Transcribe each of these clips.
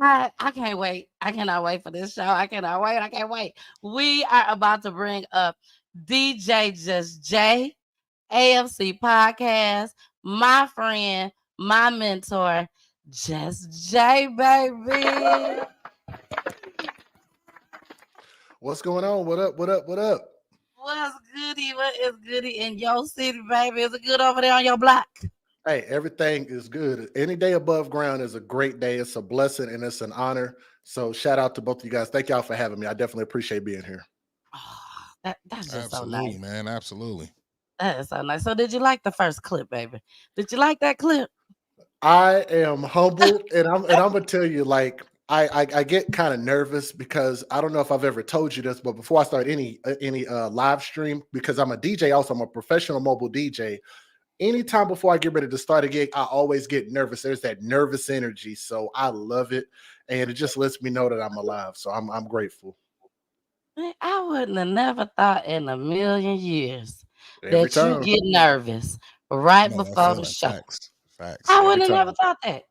I can't wait. I cannot wait for this show. I cannot wait. I can't wait. We are about to bring up DJ Just Jay, AFC podcast, my friend, my mentor, Just Jay, baby. What's going on? What up? What up? What up? What's goody? What is goody in your city, baby? Is it good over there on your block? Hey, everything is good. Any day above ground is a great day. It's a blessing and it's an honor. So shout out to both of you guys. Thank y'all for having me. I definitely appreciate being here. Oh, that's just so Absolutely, nice. man. Absolutely. That is so nice. So, did you like the first clip, baby? Did you like that clip? I am humbled, and I'm gonna tell you, like, I get kind of nervous because I don't know if I've ever told you this, but before I start any live stream, because I'm a DJ, also I'm a professional mobile DJ. Anytime before I get ready to start a gig, I always get nervous. There's that nervous energy, so I love it, and it just lets me know that I'm alive. So I'm grateful. Man, I wouldn't have never thought in a million years Every that you time, get nervous right No, I before feel the like show. facts. I Facts. every wouldn't have never time. thought that.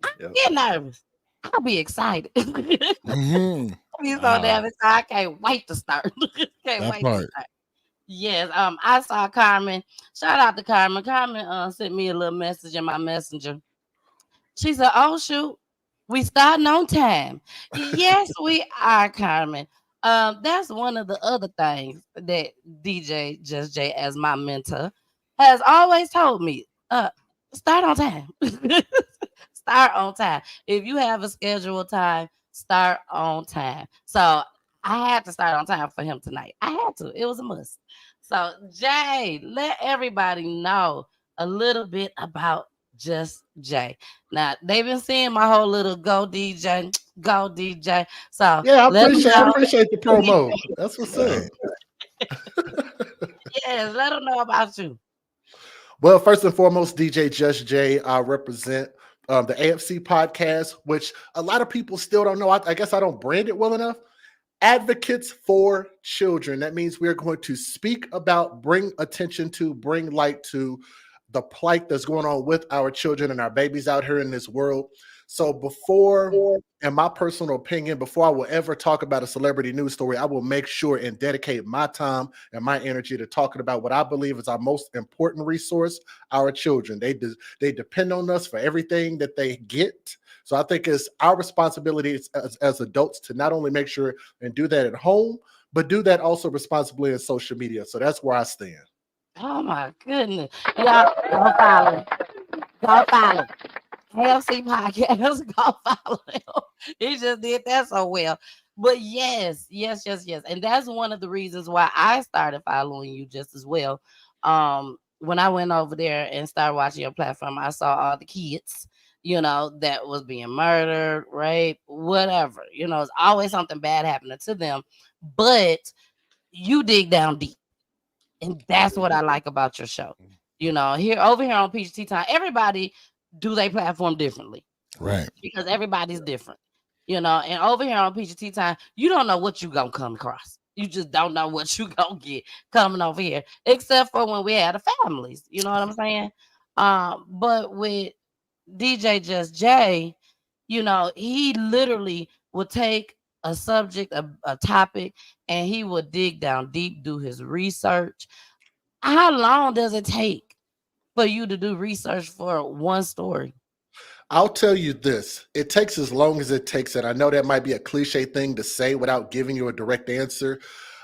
I Yep. get nervous. I'll be excited. Hmm. I'll be so Wow. damn excited. I can't wait to start. Can't That wait to part. start. Yes, I saw Carmen. Shout out to Carmen. Carmen sent me a little message in my messenger. She said, "Oh shoot, we starting on time." Yes, we are, Carmen. That's one of the other things that DJ Just Jay, as my mentor, has always told me. Start on time. Start on time. If you have a scheduled time, start on time. So I had to start on time for him tonight. I had to. It was a must. So Jay, let everybody know a little bit about Just Jay. Now they've been seeing my whole little go DJ, go DJ. So Yeah, let them I know. appreciate the promo. That's what's up. Right. Yes, let them know about you. Well, first and foremost, DJ Just Jay, I represent the AFC podcast, which a lot of people still don't know. I guess I don't brand it well enough. Advocates for Children. That means we're going to speak about, bring attention to, bring light to the plight that's going on with our children and our babies out here in this world. So before, in my personal opinion, before I will ever talk about a celebrity news story, I will make sure and dedicate my time and my energy to talking about what I believe is our most important resource, our children. They depend on us for everything that they get. So I think it's our responsibility as adults to not only make sure and do that at home, but do that also responsibly in social media. So that's where I stand. Oh my goodness. Y'all go follow. Go follow. AFC podcast, go follow him. He just did that so well. But yes. And that's one of the reasons why I started following you just as well. When I went over there and started watching your platform, I saw all the kids, that was being murdered, raped, whatever. It's always something bad happening to them. But you dig down deep. And that's what I like about your show. Here over here on Peachy Tea Time, everybody do they platform differently Right. because everybody's different. And over here on Peachy Tea Time, you don't know what you gonna come across. You just don't know what you gonna get coming over here, except for when we had the families. You know what I'm saying? But with DJ Just Jay, he literally would take a subject, a topic, and he would dig down deep, do his research. How long does it take for you to do research for one story? I'll tell you this. It takes as long as it takes. And I know that might be a cliche thing to say without giving you a direct answer.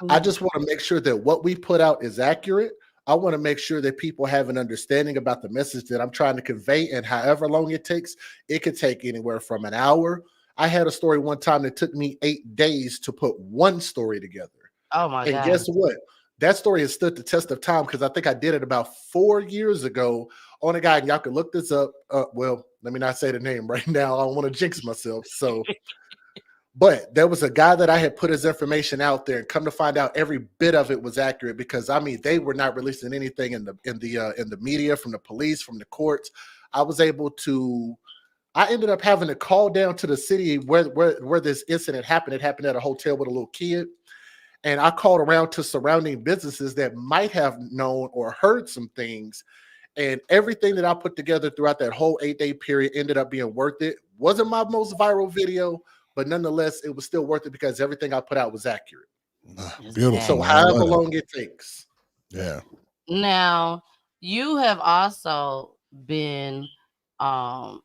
I Mhm. just want to make sure that what we put out is accurate. I want to make sure that people have an understanding about the message that I'm trying to convey. And however long it takes, it could take anywhere from an hour. I had a story one time that took me 8 days to put one story together. Oh my And God. guess what? That story has stood the test of time because I think I did it about 4 years ago on a guy, and y'all can look this up. Well, let me not say the name right now. I don't want to jinx myself. So, but there was a guy that I had put his information out there, and come to find out, every bit of it was accurate because I mean they were not releasing anything in the media, from the police, from the courts. I was able to. I ended up having to call down to the city where this incident happened. It happened at a hotel with a little kid. And I called around to surrounding businesses that might have known or heard some things. And everything that I put together throughout that whole 8-day period ended up being worth it. Wasn't my most viral video, but nonetheless, it was still worth it because everything I put out was accurate. Beautiful, So man. I however love that. long it takes. Yeah. Now, you have also been, I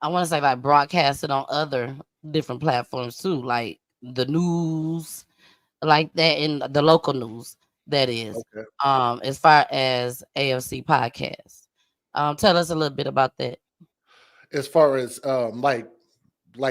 want to say like broadcasted on other different platforms too, like the news, like that in the local news. That is, Okay. as far as AFC podcast. Tell us a little bit about that. As far as like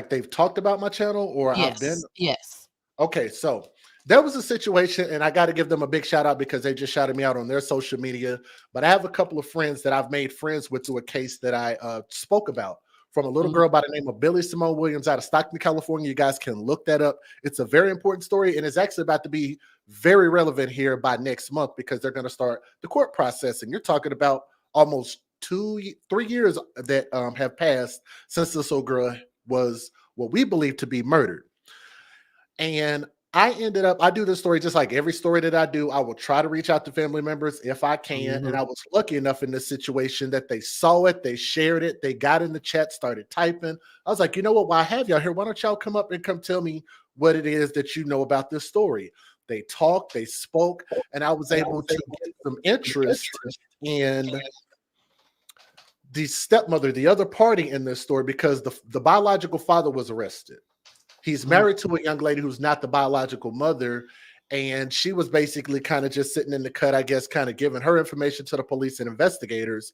they've talked about my channel or I've been. Yes. Okay, so there was a situation, and I got to give them a big shout out because they just shouted me out on their social media. But I have a couple of friends that I've made friends with to a case that I spoke about from a little girl by the name of Billy Simone Williams out of Stockton, California. You guys can look that up. It's a very important story, and it's actually about to be very relevant here by next month because they're going to start the court process. And you're talking about almost 3 years that have passed since this little girl was what we believe to be murdered. And I do this story just like every story that I do. I will try to reach out to family members if I can. And I was lucky enough in this situation that they saw it, they shared it, they got in the chat, started typing. I was like, you know what? While I have y'all here, why don't y'all come up and come tell me what it is that you know about this story? They talked, they spoke, and I was able to get some interest in the stepmother, the other party in this story, because the biological father was arrested. He's married to a young lady who's not the biological mother, and she was basically kind of just sitting in the cut, I guess, kind of giving her information to the police and investigators.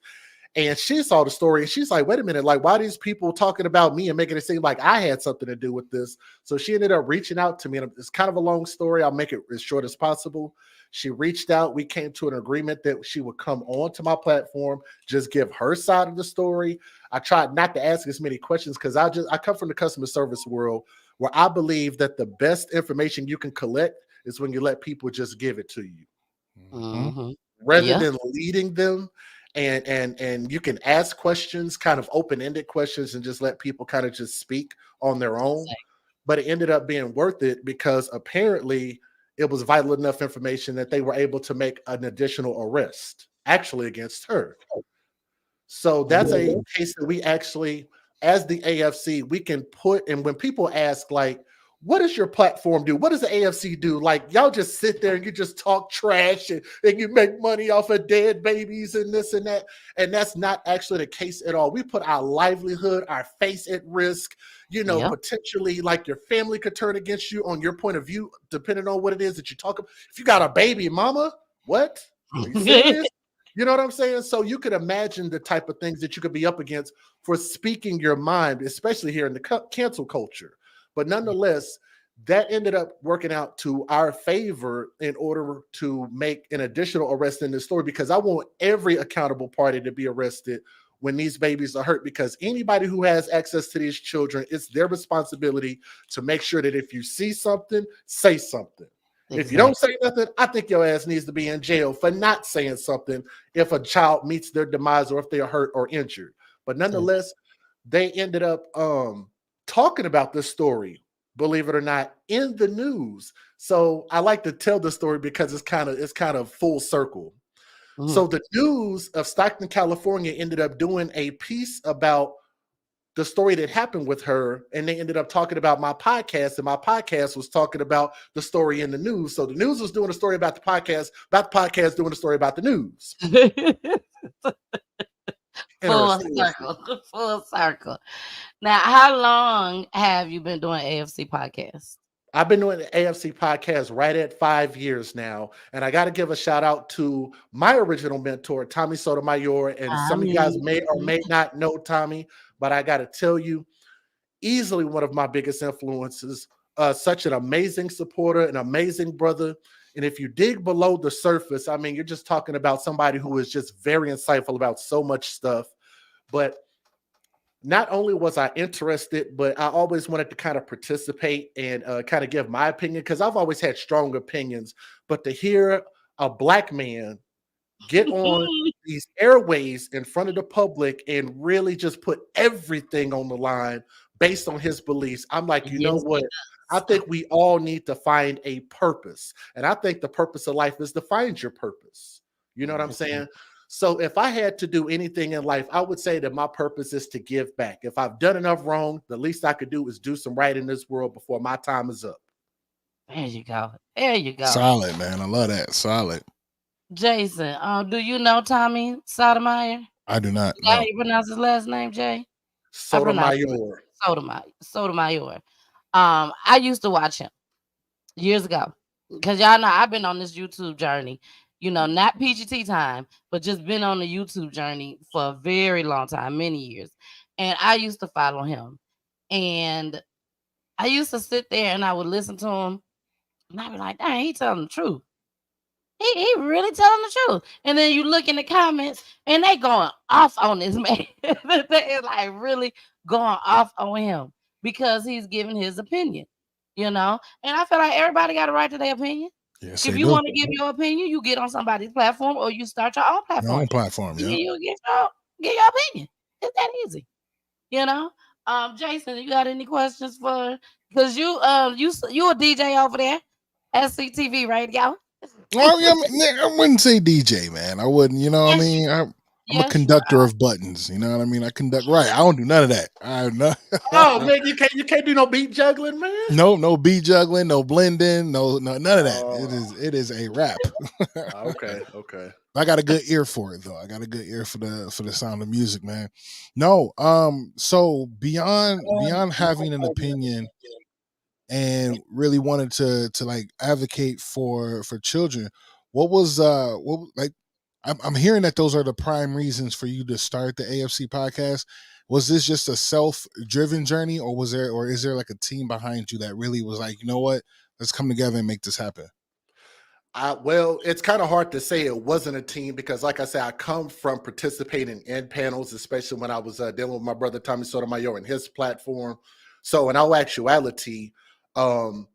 And she saw the story, and she's like, wait a minute, like, why are these people talking about me and making it seem like I had something to do with this? So she ended up reaching out to me, and it's kind of a long story. I'll make it as short as possible. She reached out. We came to an agreement that she would come on to my platform, just give her side of the story. I tried not to ask as many questions because I come from the customer service world, where I believe that the best information you can collect is when you let people just give it to you, rather than leading them. And you can ask questions, kind of open-ended questions, and just let people kind of just speak on their own. But it ended up being worth it because apparently it was vital enough information that they were able to make an additional arrest actually against her. So that's a case that we actually, as the AFC, we can put, and when people ask, like, what does your platform do? What does the AFC do? Like, y'all just sit there and you just talk trash and you make money off of dead babies and this and that. And that's not actually the case at all. We put our livelihood, our face at risk, potentially, like, your family could turn against you on your point of view, depending on what it is that you talk about. If you got a baby mama, what? Are you serious? You know what I'm saying? So you could imagine the type of things that you could be up against for speaking your mind, especially here in the cancel culture. But nonetheless, that ended up working out to our favor in order to make an additional arrest in this story, because I want every accountable party to be arrested when these babies are hurt, because anybody who has access to these children, it's their responsibility to make sure that if you see something, say something. Exactly. If you don't say nothing, I think your ass needs to be in jail for not saying something if a child meets their demise or if they are hurt or injured. But nonetheless, they ended up talking about this story, believe it or not, in the news. So I like to tell the story because it's kind of full circle. So the news of Stockton, California ended up doing a piece about the story that happened with her, and they ended up talking about my podcast, and my podcast was talking about the story in the news. So the news was doing a story about the podcast doing a story about the news. Full circle. Now, how long have you been doing AFC podcast? I've been doing the AFC podcast right at 5 years now. And I got to give a shout out to my original mentor, Tommy Sotomayor. And some of you guys may or may not know Tommy, but I got to tell you, easily one of my biggest influences, such an amazing supporter, an amazing brother. And if you dig below the surface, I mean, you're just talking about somebody who is just very insightful about so much stuff. But not only was I interested, but I always wanted to kind of participate and kind of give my opinion, because I've always had strong opinions. But to hear a Black man get on these airways in front of the public and really just put everything on the line based on his beliefs, I'm like, you know what? I think we all need to find a purpose. And I think the purpose of life is to find your purpose. You know what I'm saying? So if I had to do anything in life, I would say that my purpose is to give back. If I've done enough wrong, the least I could do is do some right in this world before my time is up. There you go. There you go. Solid, man. I love that. Solid. Jason, do you know Tommy Sotomayor? I do not Is that how know. you pronounce his last name, Jay? I pronounce it Sotomayor. Sotomayor. I used to watch him years ago. Because y'all know I've been on this YouTube journey, not Peachy Tea time, but just been on the YouTube journey for a very long time, many years. And I used to follow him. And I used to sit there and I would listen to him. And I'd be like, dang, he telling the truth. He really telling the truth. And then you look in the comments and they going off on this man. They're like really going off on him because he's giving his opinion, And I feel like everybody got a right to their opinion. Yes, If they you do. want to give your opinion, you get on somebody's platform or you start your own Your platform. own platform, And yeah. then you get your opinion. It's that easy. Jason, you got any questions for? Because you a DJ over there at CTV Radio. Well, yeah, I wouldn't say DJ, man. I wouldn't, you know what I Yes, mean? I'm a yes, conductor of buttons, you know what I mean? I conduct right. I don't do none of that. I no Oh man, you can't do no beat juggling, man. no beat juggling, no blending, no none of that. Oh, It is a rap. okay. I got a good ear for it though. I got a good ear for the sound of music, man. No, so beyond having an opinion and really wanted to like advocate for children, what I'm hearing that those are the prime reasons for you to start the AFC podcast. Was this just a self-driven journey, or is there like a team behind you that really was like, you know what, let's come together and make this happen? Well, it's kind of hard to say it wasn't a team because, like I said, I come from participating in panels, especially when I was dealing with my brother Tommy Sotomayor and his platform. So, in all actuality, um,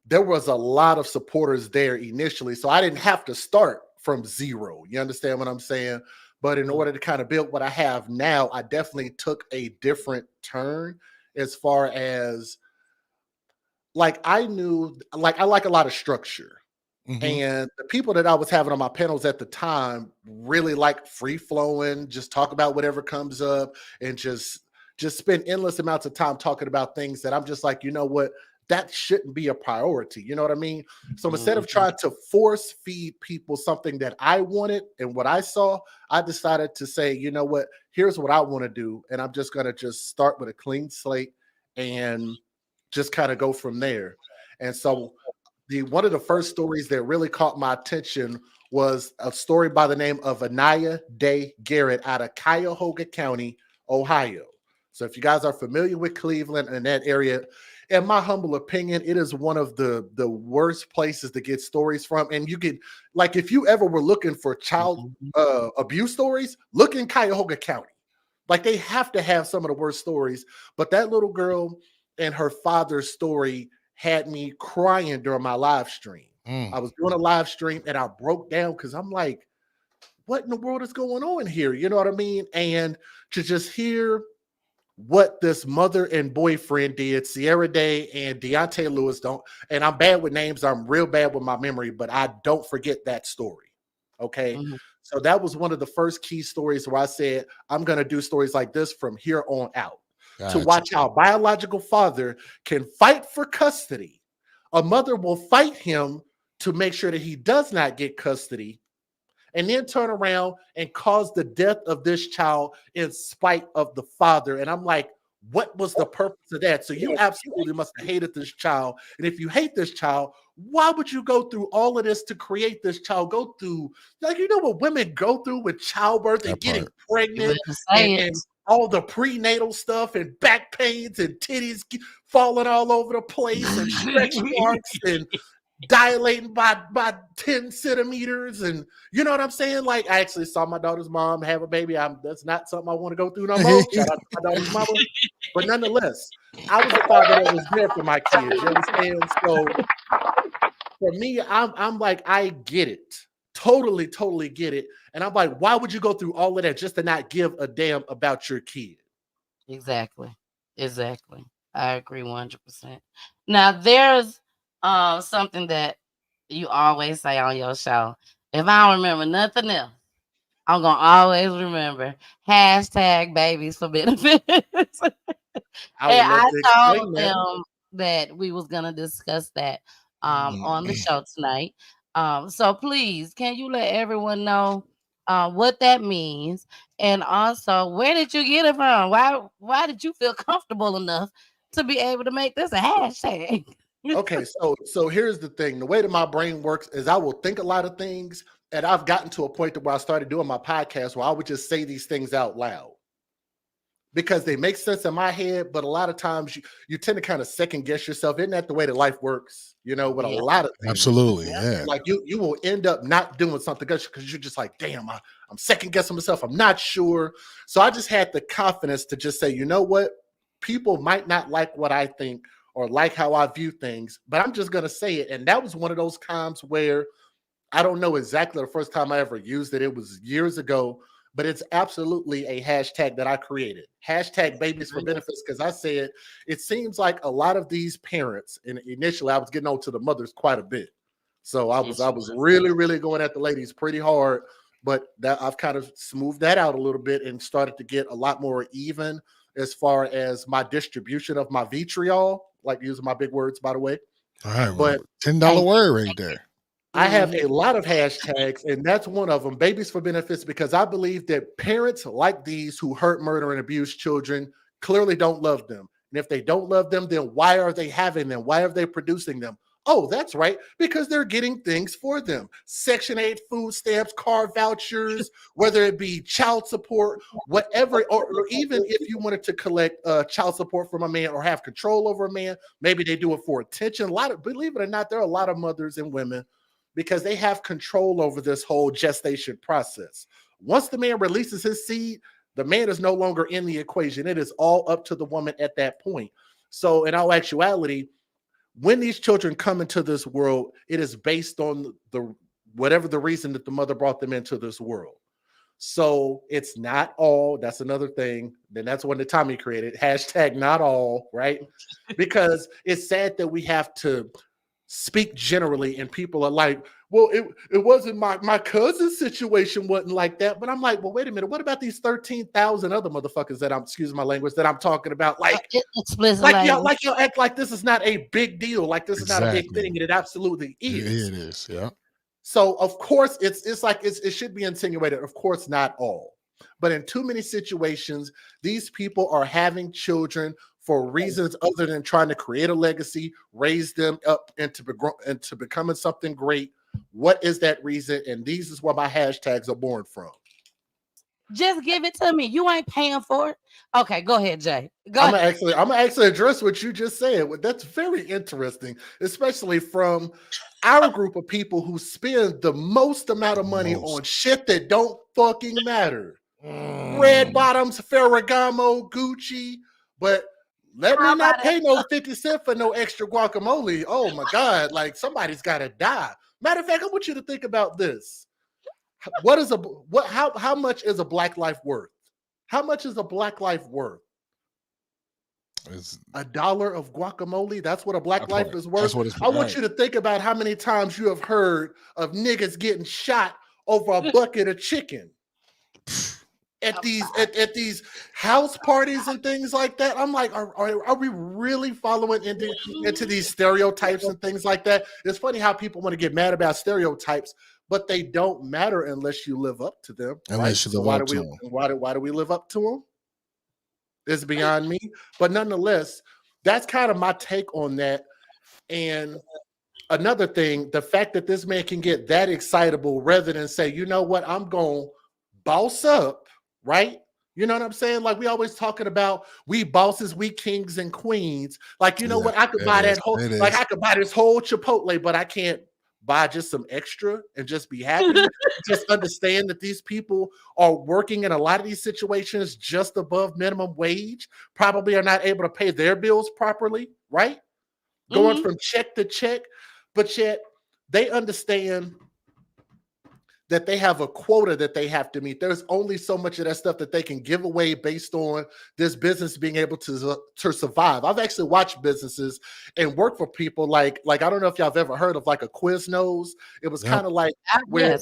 there was a lot of supporters there initially. So I didn't have to start from zero. You understand what I'm saying? But in order to kind of build what I have now, I definitely took a different turn as far as like I knew, like I like a lot of structure. Mm-hmm. And the people that I was having on my panels at the time really like free flowing, just talk about whatever comes up and just spend endless amounts of time talking about things that I'm just like, you know what, that shouldn't be a priority. You know what I mean? So instead of trying to force feed people something that I wanted and what I saw, I decided to say, you know what, here's what I want to do. And I'm just going to just start with a clean slate and just kind of go from there. And so one of the first stories that really caught my attention was a story by the name of Anaya Day Garrett out of Cuyahoga County, Ohio. So if you guys are familiar with Cleveland and that area, in my humble opinion, it is one of the worst places to get stories from. And you can, like, if you ever were looking for child abuse stories, look in Cuyahoga County. Like, they have to have some of the worst stories. But that little girl and her father's story had me crying during my live stream. I was doing a live stream and I broke down because I'm like, what in the world is going on here? You know what I mean? And to just hear what this mother and boyfriend did, Sierra Day and Deontay Lewis, and I'm bad with names. I'm real bad with my memory, but I don't forget that story. Okay. Mm-hmm. So that was one of the first key stories where I said, I'm going to do stories like this from here on out. Gotcha. To watch how a biological father can fight for custody. A mother will fight him to make sure that he does not get custody, and then turn around and cause the death of this child in spite of the father. And I'm like, what was the purpose of that? So you absolutely must have hated this child. And if you hate this child, why would you go through all of this to create this child? Go through, like, you know what women go through with childbirth and getting pregnant and all the prenatal stuff and back pains and titties falling all over the place and stretch marks and dilating by 10 centimeters. And you know what I'm saying? Like, I actually saw my daughter's mom have a baby. That's not something I want to go through no more. Shout out to my daughter's mama. But nonetheless, I was a father that was there for my kids. You understand? So for me, I'm like, I get it. Totally get it. And I'm like, why would you go through all of that just to not give a damn about your kid? Exactly. I agree 100%. Now, there's something that you always say on your show. If I don't remember nothing else, I'm gonna always remember hashtag babies for benefits. I would And love I to told explain that. them that we was gonna discuss that on the Mm. show tonight. So please, can you let everyone know what that means, and also where did you get it from? Why did you feel comfortable enough to be able to make this a hashtag? Okay, so here's the thing. The way that my brain works is I will think a lot of things, and I've gotten to a point to where I started doing my podcast where I would just say these things out loud because they make sense in my head, but a lot of times you tend to kind of second guess yourself. Isn't that the way that life works? You know, with a Yeah, lot of things. Absolutely, yeah. yeah. Like you will end up not doing something because you're just like, damn, I'm second guessing myself. I'm not sure. So I just had the confidence to just say, you know what? People might not like what I think or like how I view things, but I'm just gonna say it. And that was one of those times where I don't know exactly the first time I ever used it. It was years ago, but it's absolutely a hashtag that I created. Hashtag babies for benefits, because I said it seems like a lot of these parents, and initially I was getting on to the mothers quite a bit. So I was really, really going at the ladies pretty hard, but that I've kind of smoothed that out a little bit and started to get a lot more even as far as my distribution of my vitriol, like using my big words, by the way. All right, well, But $10 word right there. I have a lot of hashtags, and that's one of them, babies for benefits, because I believe that parents like these who hurt, murder, and abuse children clearly don't love them. And if they don't love them, then why are they having them? Why are they producing them? Oh, that's right, because they're getting things for them. Section 8 food stamps, car vouchers, whether it be child support, whatever, or even if you wanted to collect child support from a man or have control over a man, maybe they do it for attention. Believe it or not, there are a lot of mothers and women because they have control over this whole gestation process. Once the man releases his seed, the man is no longer in the equation. It is all up to the woman at that point. So, in all actuality, when these children come into this world, it is based on the whatever the reason that the mother brought them into this world. So it's not all. That's another thing. Then that's when the Tommy created hashtag not all, right? Because it's sad that we have to speak generally and people are like, well, it wasn't my cousin's situation wasn't like that. But I'm like, well, wait a minute. What about these 13,000 other motherfuckers that I'm, excuse my language, that I'm talking about? Explicit Like language. y'all act like this is not a big deal. Like this is not a big Exactly. thing. And it absolutely is. It is, yeah. So of course it's like it should be insinuated. Of course, not all. But in too many situations, these people are having children for reasons other than trying to create a legacy, raise them up into becoming something great. What is that reason? And these is where my hashtags are born from. Just give it to me. You ain't paying for it. Okay, go ahead, Jay. Go I'm ahead. gonna actually address what you just said. That's very interesting, especially from our group of people who spend the most amount of money on shit that don't fucking matter. Red bottoms, Ferragamo, Gucci, but let me not pay no 50 cents for no extra guacamole. Oh my God, like somebody's gotta die. Matter of fact, I want you to think about this. How much is a black life worth? How much is a black life worth? It's $1 of guacamole. That's what a black life is worth. that's what it's I want you to think about how many times you have heard of niggas getting shot over a bucket of chicken at these house parties and things like that. I'm like, are we really following into these stereotypes and things like that? It's funny how people want to get mad about stereotypes, but they don't matter unless you live up to them. unless Right? you So live up to them. why do we live up to them? It's beyond me. But nonetheless, that's kind of my take on that. And another thing, the fact that this man can get that excitable rather than say, you know what, I'm going to boss up, right? You know what I'm saying? Like we always talking about, we bosses, we kings and queens. Like, you know what, I could buy that whole, like I could buy this whole Chipotle, but I can't buy just some extra and just be happy. Just understand that these people are working in a lot of these situations just above minimum wage, probably are not able to pay their bills properly, right? Going from check to check, but yet they understand that they have a quota that they have to meet. There's only so much of that stuff that they can give away based on this business being able to survive. I've actually watched businesses and worked for people like I don't know if y'all have ever heard of like a Quiznos. It was kind of like where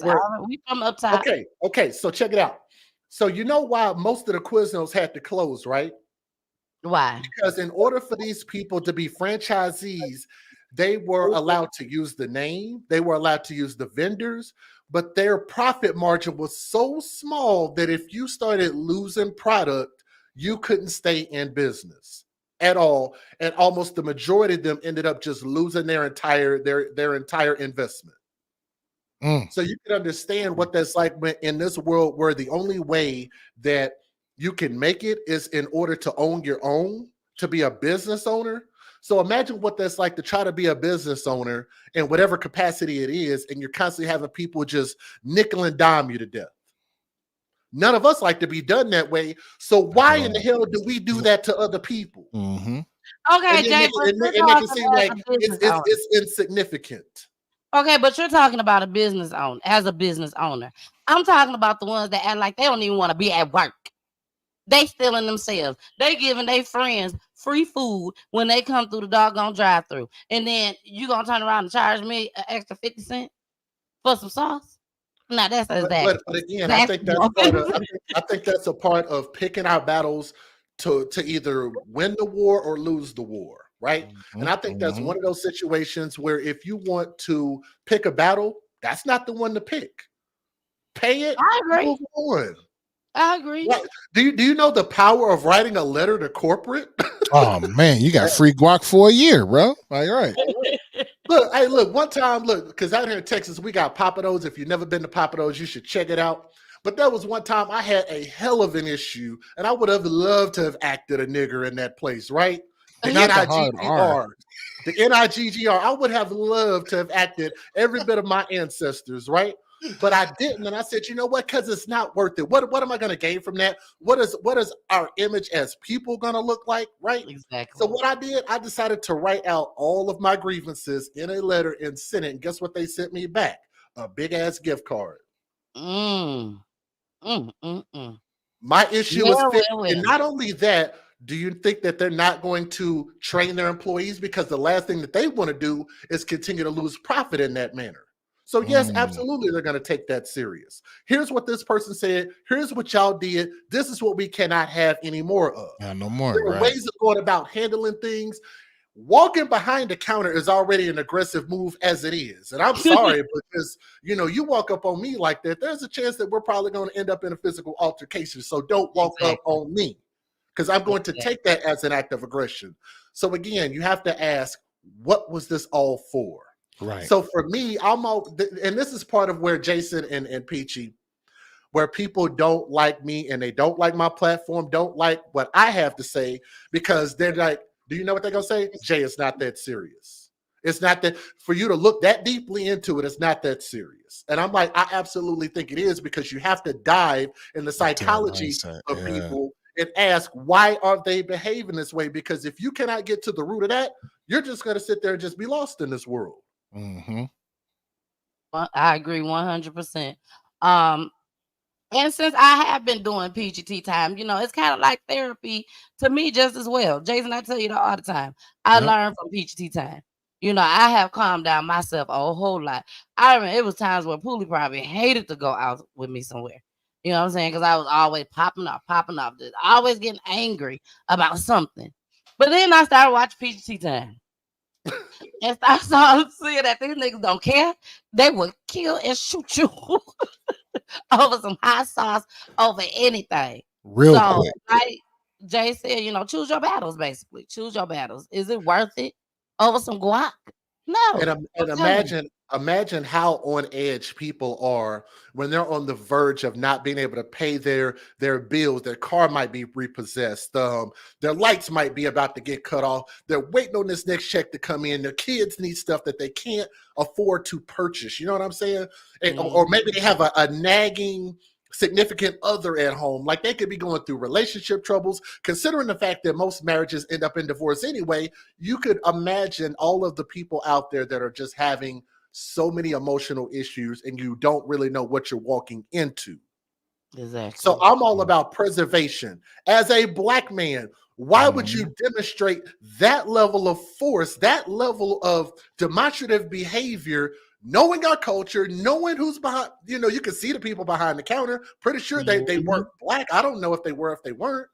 we from up top. Okay, so check it out. So you know why most of the Quiznos had to close, right? Why? Because in order for these people to be franchisees, they were allowed to use the name, they were allowed to use the vendors, but their profit margin was so small that if you started losing product, you couldn't stay in business at all. And almost the majority of them ended up just losing their entire investment. So you can understand what that's like in this world where the only way that you can make it is in order to own your own, to be a business owner. So imagine what that's like to try to be a business owner in whatever capacity it is, and you're constantly having people just nickel and dime you to death. None of us like to be done that way. So why in the hell do we do that to other people? Okay, Jay, it make it seem like it's insignificant. Okay, but you're talking about a business owner, as a business owner. I'm talking about the ones that act like they don't even want to be at work. They stealing themselves. They giving their friends free food when they come through the doggone drive-through. And then you gonna turn around and charge me an extra 50 cents for some sauce? No, that's exactly. But again, I think that's a part of picking our battles to either win the war or lose the war. Right. And I think that's one of those situations where if you want to pick a battle, that's not the one to pick. Pay it. I agree. Move on. I agree. What? Do you know the power of writing a letter to corporate? Oh man, you got free guac for a year, bro. All right. Look, one time, because out here in Texas, we got Papados. If you've never been to Papados, you should check it out. But there was one time I had a hell of an issue, and I would have loved to have acted a nigger in that place, right? The NIGGR. The NIGGR. I would have loved to have acted every bit of my ancestors, right? But I didn't. And I said, you know what? Because it's not worth it. What am I going to gain from that? What is our image as people going to look like, right? Exactly. So what I did, I decided to write out all of my grievances in a letter and send it. And guess what they sent me back? A big-ass gift card. My issue is fixed. And not only that, do you think that they're not going to train their employees? Because the last thing that they want to do is continue to lose profit in that manner. So yes, absolutely, they're going to take that serious. Here's what this person said. Here's what y'all did. This is what we cannot have any more of. No more. There are ways of going about handling things. Walking behind the counter is already an aggressive move as it is. And I'm sorry, because, you walk up on me like that, there's a chance that we're probably going to end up in a physical altercation. So don't walk up on me, because I'm going to take that as an act of aggression. So again, you have to ask, what was this all for? Right. So for me, and this is part of where Jason and Peachy, where people don't like me and they don't like my platform, don't like what I have to say, because they're like, do you know what they're going to say? Jay, it's not that serious. It's not that, for you to look that deeply into it, it's not that serious. And I'm like, I absolutely think it is, because you have to dive in the psychology of people and ask, why are they behaving this way? Because if you cannot get to the root of that, you're just going to sit there and just be lost in this world. Well, I agree 100%. And since I have been doing PGT time, it's kind of like therapy to me just as well. Jason, I tell you that all the time. I learned from PGT time. I have calmed down myself a whole lot. I remember it was times where Poolie probably hated to go out with me somewhere. You know what I'm saying? Because I was always popping off, just always getting angry about something. But then I started watching PGT time. And I started seeing that these niggas don't care. They will kill and shoot you over some hot sauce, over anything. Real quick. Like Jay said, choose your battles, basically. Choose your battles. Is it worth it over some guac? No. And imagine how on edge people are when they're on the verge of not being able to pay their bills. Their car might be repossessed. Their lights might be about to get cut off. They're waiting on this next check to come in. Their kids need stuff that they can't afford to purchase. You know what I'm saying? Or maybe they have a nagging significant other at home. Like, they could be going through relationship troubles. Considering the fact that most marriages end up in divorce anyway, you could imagine all of the people out there that are just having so many emotional issues and you don't really know what you're walking into. Exactly. So I'm all about preservation. As a Black man, why would you demonstrate that level of force, that level of demonstrative behavior, knowing our culture, knowing who's behind, you know, you can see the people behind the counter. Pretty sure they weren't Black. I don't know if they were, if they weren't.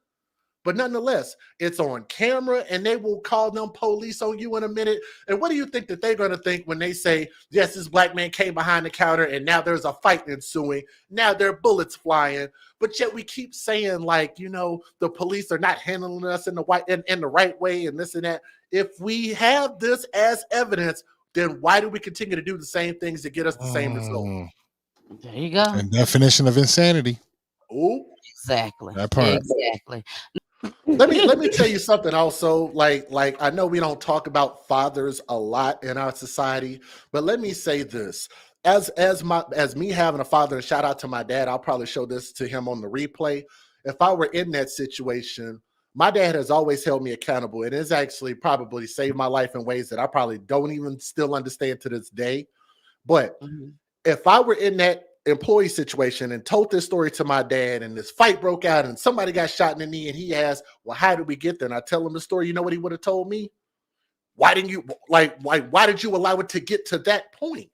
But nonetheless, it's on camera and they will call them police on you in a minute. And what do you think that they're going to think when they say, yes, this Black man came behind the counter and now there's a fight ensuing. Now there are bullets flying. But yet we keep saying, like, you know, the police are not handling us in the right way and this and that. If we have this as evidence, then why do we continue to do the same things to get us the same result? There you go. And definition of insanity. Oh, exactly. That part. Exactly. let me tell you something also. Like I know we don't talk about fathers a lot in our society, but let me say this. As me having a father, and shout out to my dad, I'll probably show this to him on the replay. If I were in that situation, my dad has always held me accountable. It has actually probably saved my life in ways that I probably don't even still understand to this day. But if I were in that employee situation and told this story to my dad and this fight broke out and somebody got shot in the knee and he asked, well, how did we get there? And I tell him the story, you know what he would have told me? Why didn't you, why did you allow it to get to that point?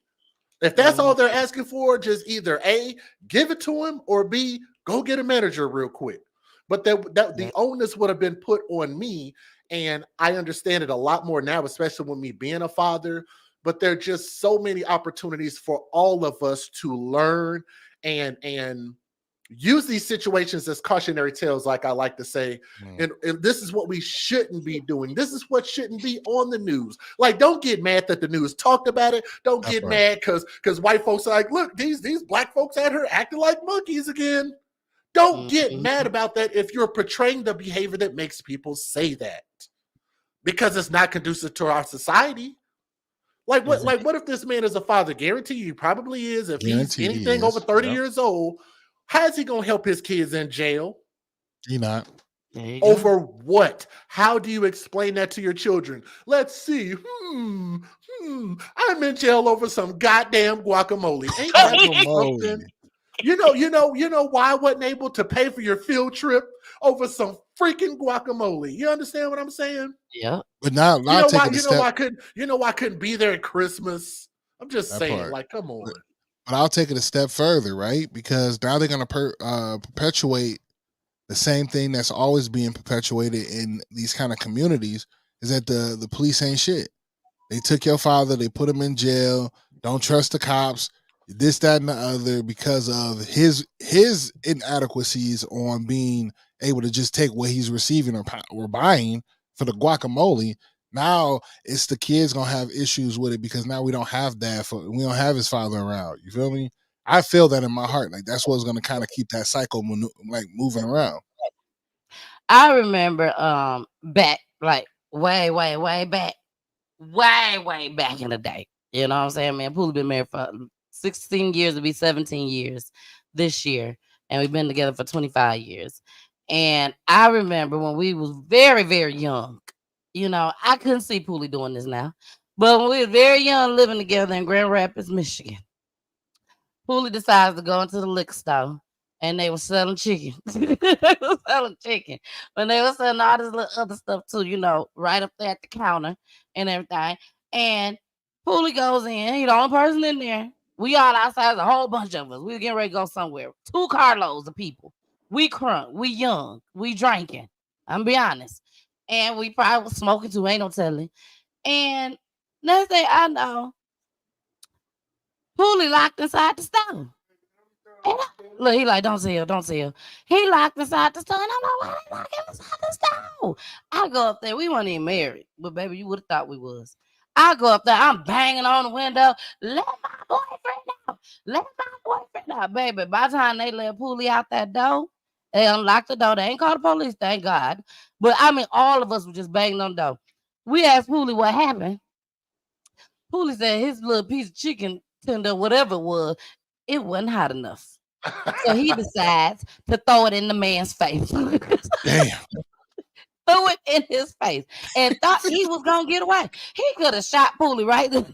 If that's all they're asking for, just either A, give it to him, or B, go get a manager real quick. But the onus would have been put on me, and I understand it a lot more now, especially with me being a father. But there are just so many opportunities for all of us to learn and use these situations as cautionary tales, like I like to say. And this is what we shouldn't be doing. This is what shouldn't be on the news. Like, don't get mad that the news talked about it. Don't get mad because white folks are like, look, these Black folks out here acting like monkeys again. Don't get mad about that if you're portraying the behavior that makes people say that, because it's not conducive to our society. Like what if this man is a father? Guarantee you he probably is. If he's anything over 30 years old, how is he going to help his kids in jail? He not. Over what? How do you explain that to your children? Let's see. I'm in jail over some goddamn guacamole. Ain't that something? You know why I wasn't able to pay for your field trip over some freaking guacamole? You understand what I'm saying? Yeah. But now why I couldn't be there at Christmas? I'm just saying, like, come on. But I'll take it a step further, right? Because now they're going to perpetuate the same thing that's always being perpetuated in these kind of communities, is that the police ain't shit. They took your father, they put him in jail, don't trust the cops, this, that, and the other, because of his inadequacies on being able to just take what he's receiving or buying for the guacamole. Now it's the kids gonna have issues with it because now we don't have we don't have his father around. You feel me? I feel that in my heart. Like, that's what's gonna kind of keep that cycle moving around. I remember back, like way back in the day. You know what I'm saying, man? Poolie been married for 16 years, it'll be 17 years this year, and we've been together for 25 years. And I remember when we was very, very young. You know, I couldn't see Poolie doing this now, but when we were very young, living together in Grand Rapids, Michigan, Poolie decides to go into the liquor store, and they were selling chicken. They were selling chicken, but they were selling all this little other stuff too. You know, right up there at the counter and everything. And Poolie goes in. He's the only person in there. We all outside, a whole bunch of us. We were getting ready to go somewhere. 2 carloads of people. We crunk. We young. We drinking. I'm be honest. And we probably was smoking too, ain't no telling. And next thing I know, Poolie locked inside the store. Look, he like, don't tell. He locked inside the store, and I'm like, why they locking inside the store? I go up there. We weren't even married, but baby, you would have thought we was. I go up there. I'm banging on the window. Let my boyfriend out, baby. By the time they let Poolie out that door, they unlocked the door. They ain't called the police, thank God. But I mean, all of us were just banging on the door. We asked Poolie what happened. Poolie said his little piece of chicken tender, whatever it wasn't hot enough. So he decides to throw it in the man's face. Damn. Threw it in his face and thought he was gonna get away. He could have shot Poolie right there.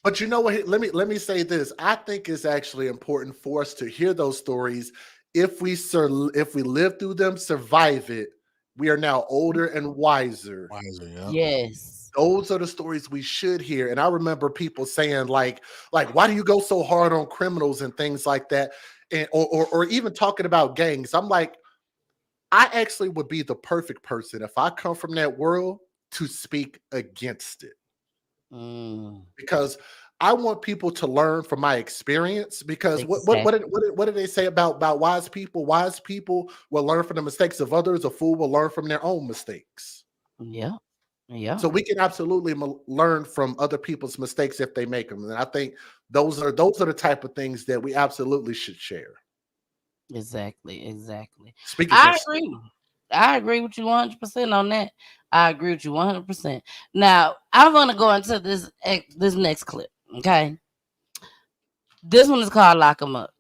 But you know what? Let me say this. I think it's actually important for us to hear those stories. If we live through them, survive it, we are now older and wiser. Wiser, yeah. Yes. Those are the stories we should hear. And I remember people saying, like, why do you go so hard on criminals and things like that? And or even talking about gangs. I'm like, I actually would be the perfect person if I come from that world to speak against it. Mm, Because I want people to learn from my experience. Because exactly. what did they say about wise people? Wise people will learn from the mistakes of others. A fool will learn from their own mistakes. Yeah. Yeah. So we can absolutely learn from other people's mistakes if they make them. And I think those are the type of things that we absolutely should share. Exactly. Exactly. Speaking of, I agree. I agree with you 100% on that. I agree with you 100%. Now, I want to go into this next clip. Okay. This one is called Lock 'em Up.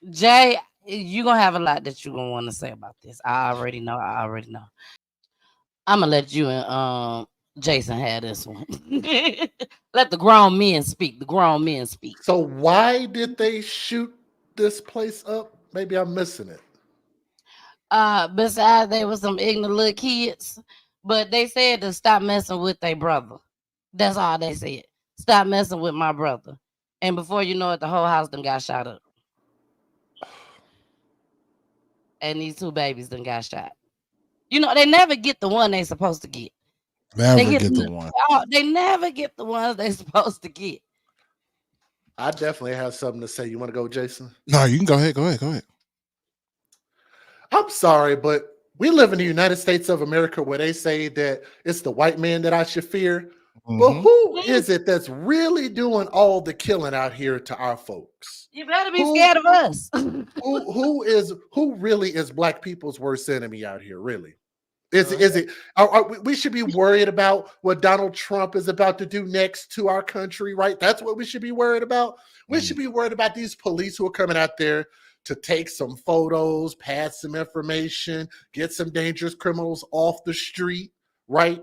Jay, you're going to have a lot that you're going to want to say about this. I already know. I'm going to let you and Jason have this one. Let the grown men speak. The grown men speak. so why did they shoot this place up? Maybe I'm missing it. Besides, they were some ignorant little kids, but they said to stop messing with their brother. That's all they said. Stop messing with my brother. And before you know it, the whole house done got shot up. And these two babies done got shot. You know, they never get the one they supposed to get. Never get the one. They never get the ones they supposed to get. I definitely have something to say. You want to go, Jason? No, you can go ahead. Go ahead. I'm sorry, but we live in the United States of America where they say that it's the white man that I should fear. But who is it that's really doing all the killing out here to our folks? You better be scared of us. Who really is black people's worst enemy out here? Really? Is it? We should be worried about what Donald Trump is about to do next to our country, right? That's what we should be worried about. We should be worried about these police who are coming out there to take some photos, pass some information, get some dangerous criminals off the street, right?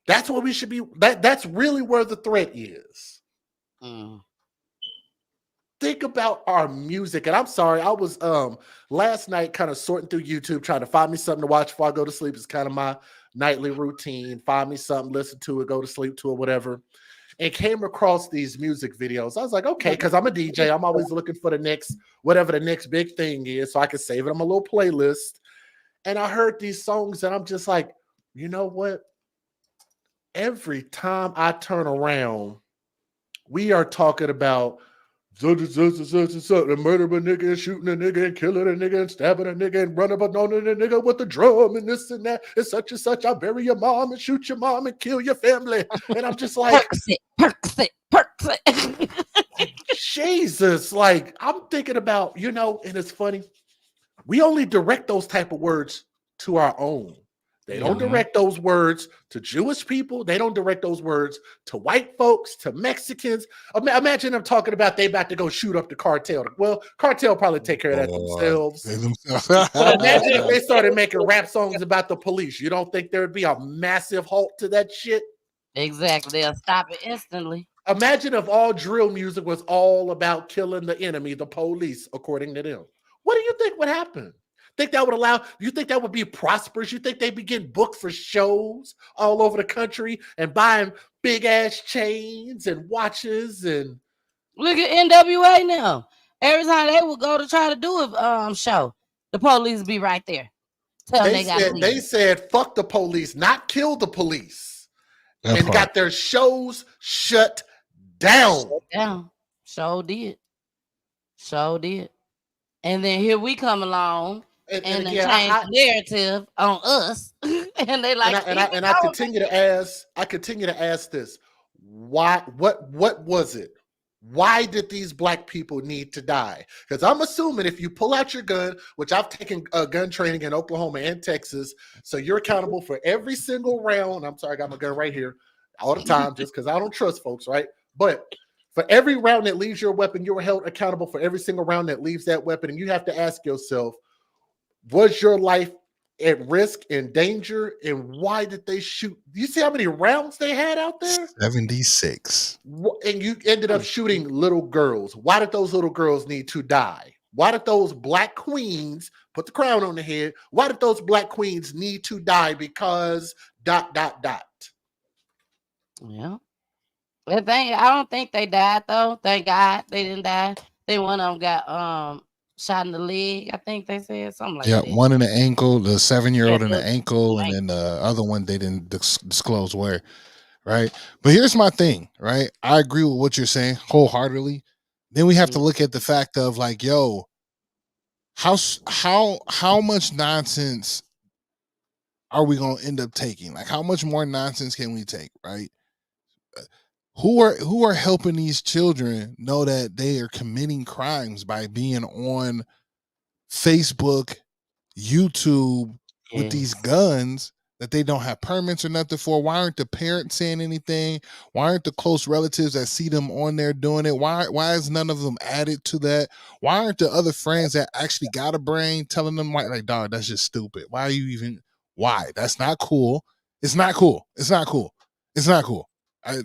That's what we should be. That's really where the threat is. Think about our music. And I'm sorry, I was last night kind of sorting through YouTube, trying to find me something to watch before I go to sleep. It's kind of my nightly routine. Find me something, listen to it, go to sleep to it, whatever. And came across these music videos. I was like, okay, because I'm a DJ. I'm always looking for the next, whatever the next big thing is, so I can save it on my little playlist. And I heard these songs, and I'm just like, you know what? Every time I turn around, we are talking about the murder of a nigga and shooting a nigga and killing a nigga and stabbing a nigga and running up on a nigga with the drum and this and that. It's such and such. I'll bury your mom and shoot your mom and kill your family. And I'm just like, Perks it. Jesus. Like, I'm thinking about, and it's funny. We only direct those type of words to our own. They don't direct those words to Jewish people. They don't direct those words to white folks, to Mexicans. Imagine them talking about they about to go shoot up the cartel. Well, cartel probably take care of that themselves. But imagine if they started making rap songs about the police. You don't think there would be a massive halt to that shit? Exactly. They'll stop it instantly. Imagine if all drill music was all about killing the enemy, the police, according to them. What do you think would happen? You think that would be prosperous? You think they'd be getting booked for shows all over the country and buying big ass chains and watches? And look at NWA now. Every time they would go to try to do a show, the police be right there. They said fuck the police, not kill the police, and got their shows shut down. So did. And then here we come along. And change the narrative on us, and they like. And I continue to ask this: why? What was it? Why did these black people need to die? Because I'm assuming if you pull out your gun, which I've taken gun training in Oklahoma and Texas, so you're accountable for every single round. I'm sorry, I got my gun right here all the time, just because I don't trust folks, right? But for every round that leaves your weapon, you're held accountable for every single round that leaves that weapon, and you have to ask yourself. Was your life at risk and danger, and why did they shoot? You see how many rounds they had out there? 76. And you ended up shooting little girls. Why did those little girls need to die? Why did those black queens put the crown on the head? Why did those black queens need to die? Because ... Yeah. The thing, I don't think they died though. Thank God they didn't die. They one of them got shot in the leg. I think they said something like Yeah, that. one in the ankle, the 7-year-old in Yeah, the ankle, and then the other one they didn't disclose where. Right, but here's my thing. Right, I agree with what you're saying wholeheartedly. Then we have to look at the fact of like, yo, how much nonsense are we gonna end up taking? Like, how much more nonsense can we take? Right. Who are helping these children know that they are committing crimes by being on Facebook, YouTube with these guns that they don't have permits or nothing for? Why aren't the parents saying anything? Why aren't the close relatives that see them on there doing it? Why is none of them added to that? Why aren't the other friends that actually got a brain telling them like, dog, that's just stupid. Why are you even? Why? That's not cool. It's not cool. It's not cool. It's not cool.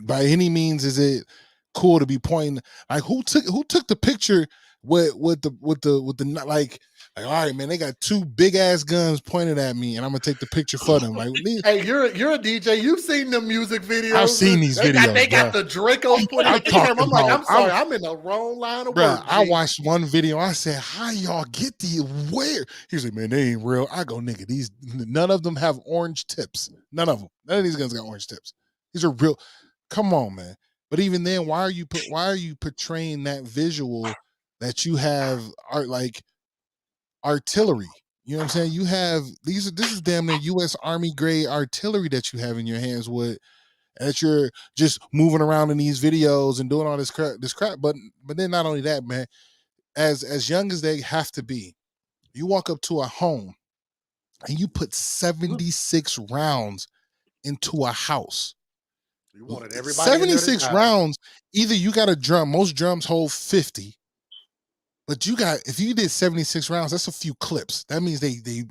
By any means is it cool to be pointing like who took the picture with the like, all right, man, they got two big ass guns pointed at me, and I'm gonna take the picture for them. Like, hey, you're a DJ. You've seen the music videos. I've seen these videos. They got the Dracos pointing at the camera. I'm like, I'm sorry, I'm in the wrong line of work. I watched one video. I said, how y'all get the where? He's like, man, they ain't real. I go, nigga, none of them have orange tips. None of them. None of these guns got orange tips. These are real. Come on, man. But even then, why are you portraying that visual that you have like artillery? You know what I'm saying? You have this is damn near U.S. Army grade artillery that you have in your hands with, that you're just moving around in these videos and doing all this crap. But then not only that, man, as young as they have to be, you walk up to a home and you put 76 rounds into a house. You wanted everybody 76 rounds. Either you got a drum, most drums hold 50, but if you did 76 rounds, that's a few clips. That means they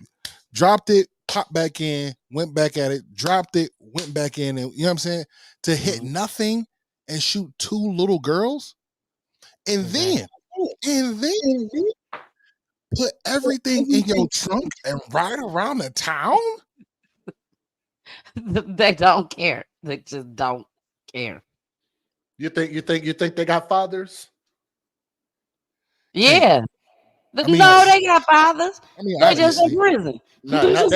dropped it, popped back in, went back at it, dropped it, went back in, and you know what I'm saying? To hit nothing and shoot two little girls, and then put everything in your trunk and ride around the town. They don't care. They just don't care. You think they got fathers? Yeah. I mean, no, they got fathers. I mean, they just in prison. No,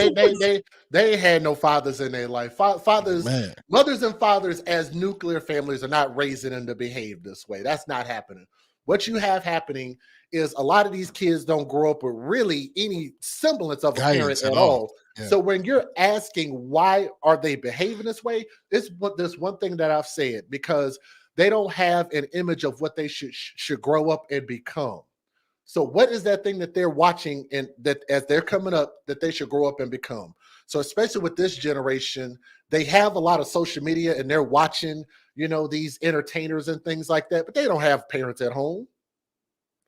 they had no fathers in their life. Fathers, mothers and fathers as nuclear families are not raising them to behave this way. That's not happening. What you have happening is a lot of these kids don't grow up with really any semblance of a parent at all. Yeah. So when you're asking why are they behaving this way, there's one thing that I've said, because they don't have an image of what they should grow up and become. So what is that thing that they're watching and that as they're coming up that they should grow up and become? So especially with this generation, they have a lot of social media and they're watching, these entertainers and things like that, but they don't have parents at home.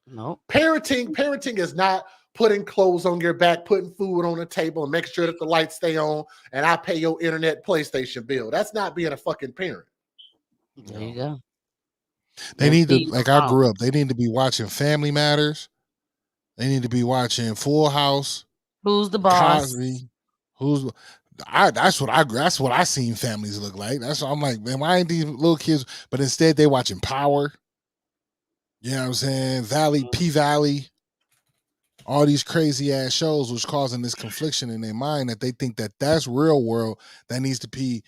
No. Parenting is not putting clothes on your back, putting food on the table, and making sure that the lights stay on, and I pay your internet PlayStation bill. That's not being a fucking parent. There you go. They need to, like I grew up, they need to be watching Family Matters. They need to be watching Full House. Who's the boss? Cosby. That's what I seen families look like. That's what I'm like, man, why ain't these little kids? But instead they watching Power. You know what I'm saying? P-Valley. All these crazy ass shows, which causing this confliction in their mind that they think that that's real world that needs to be,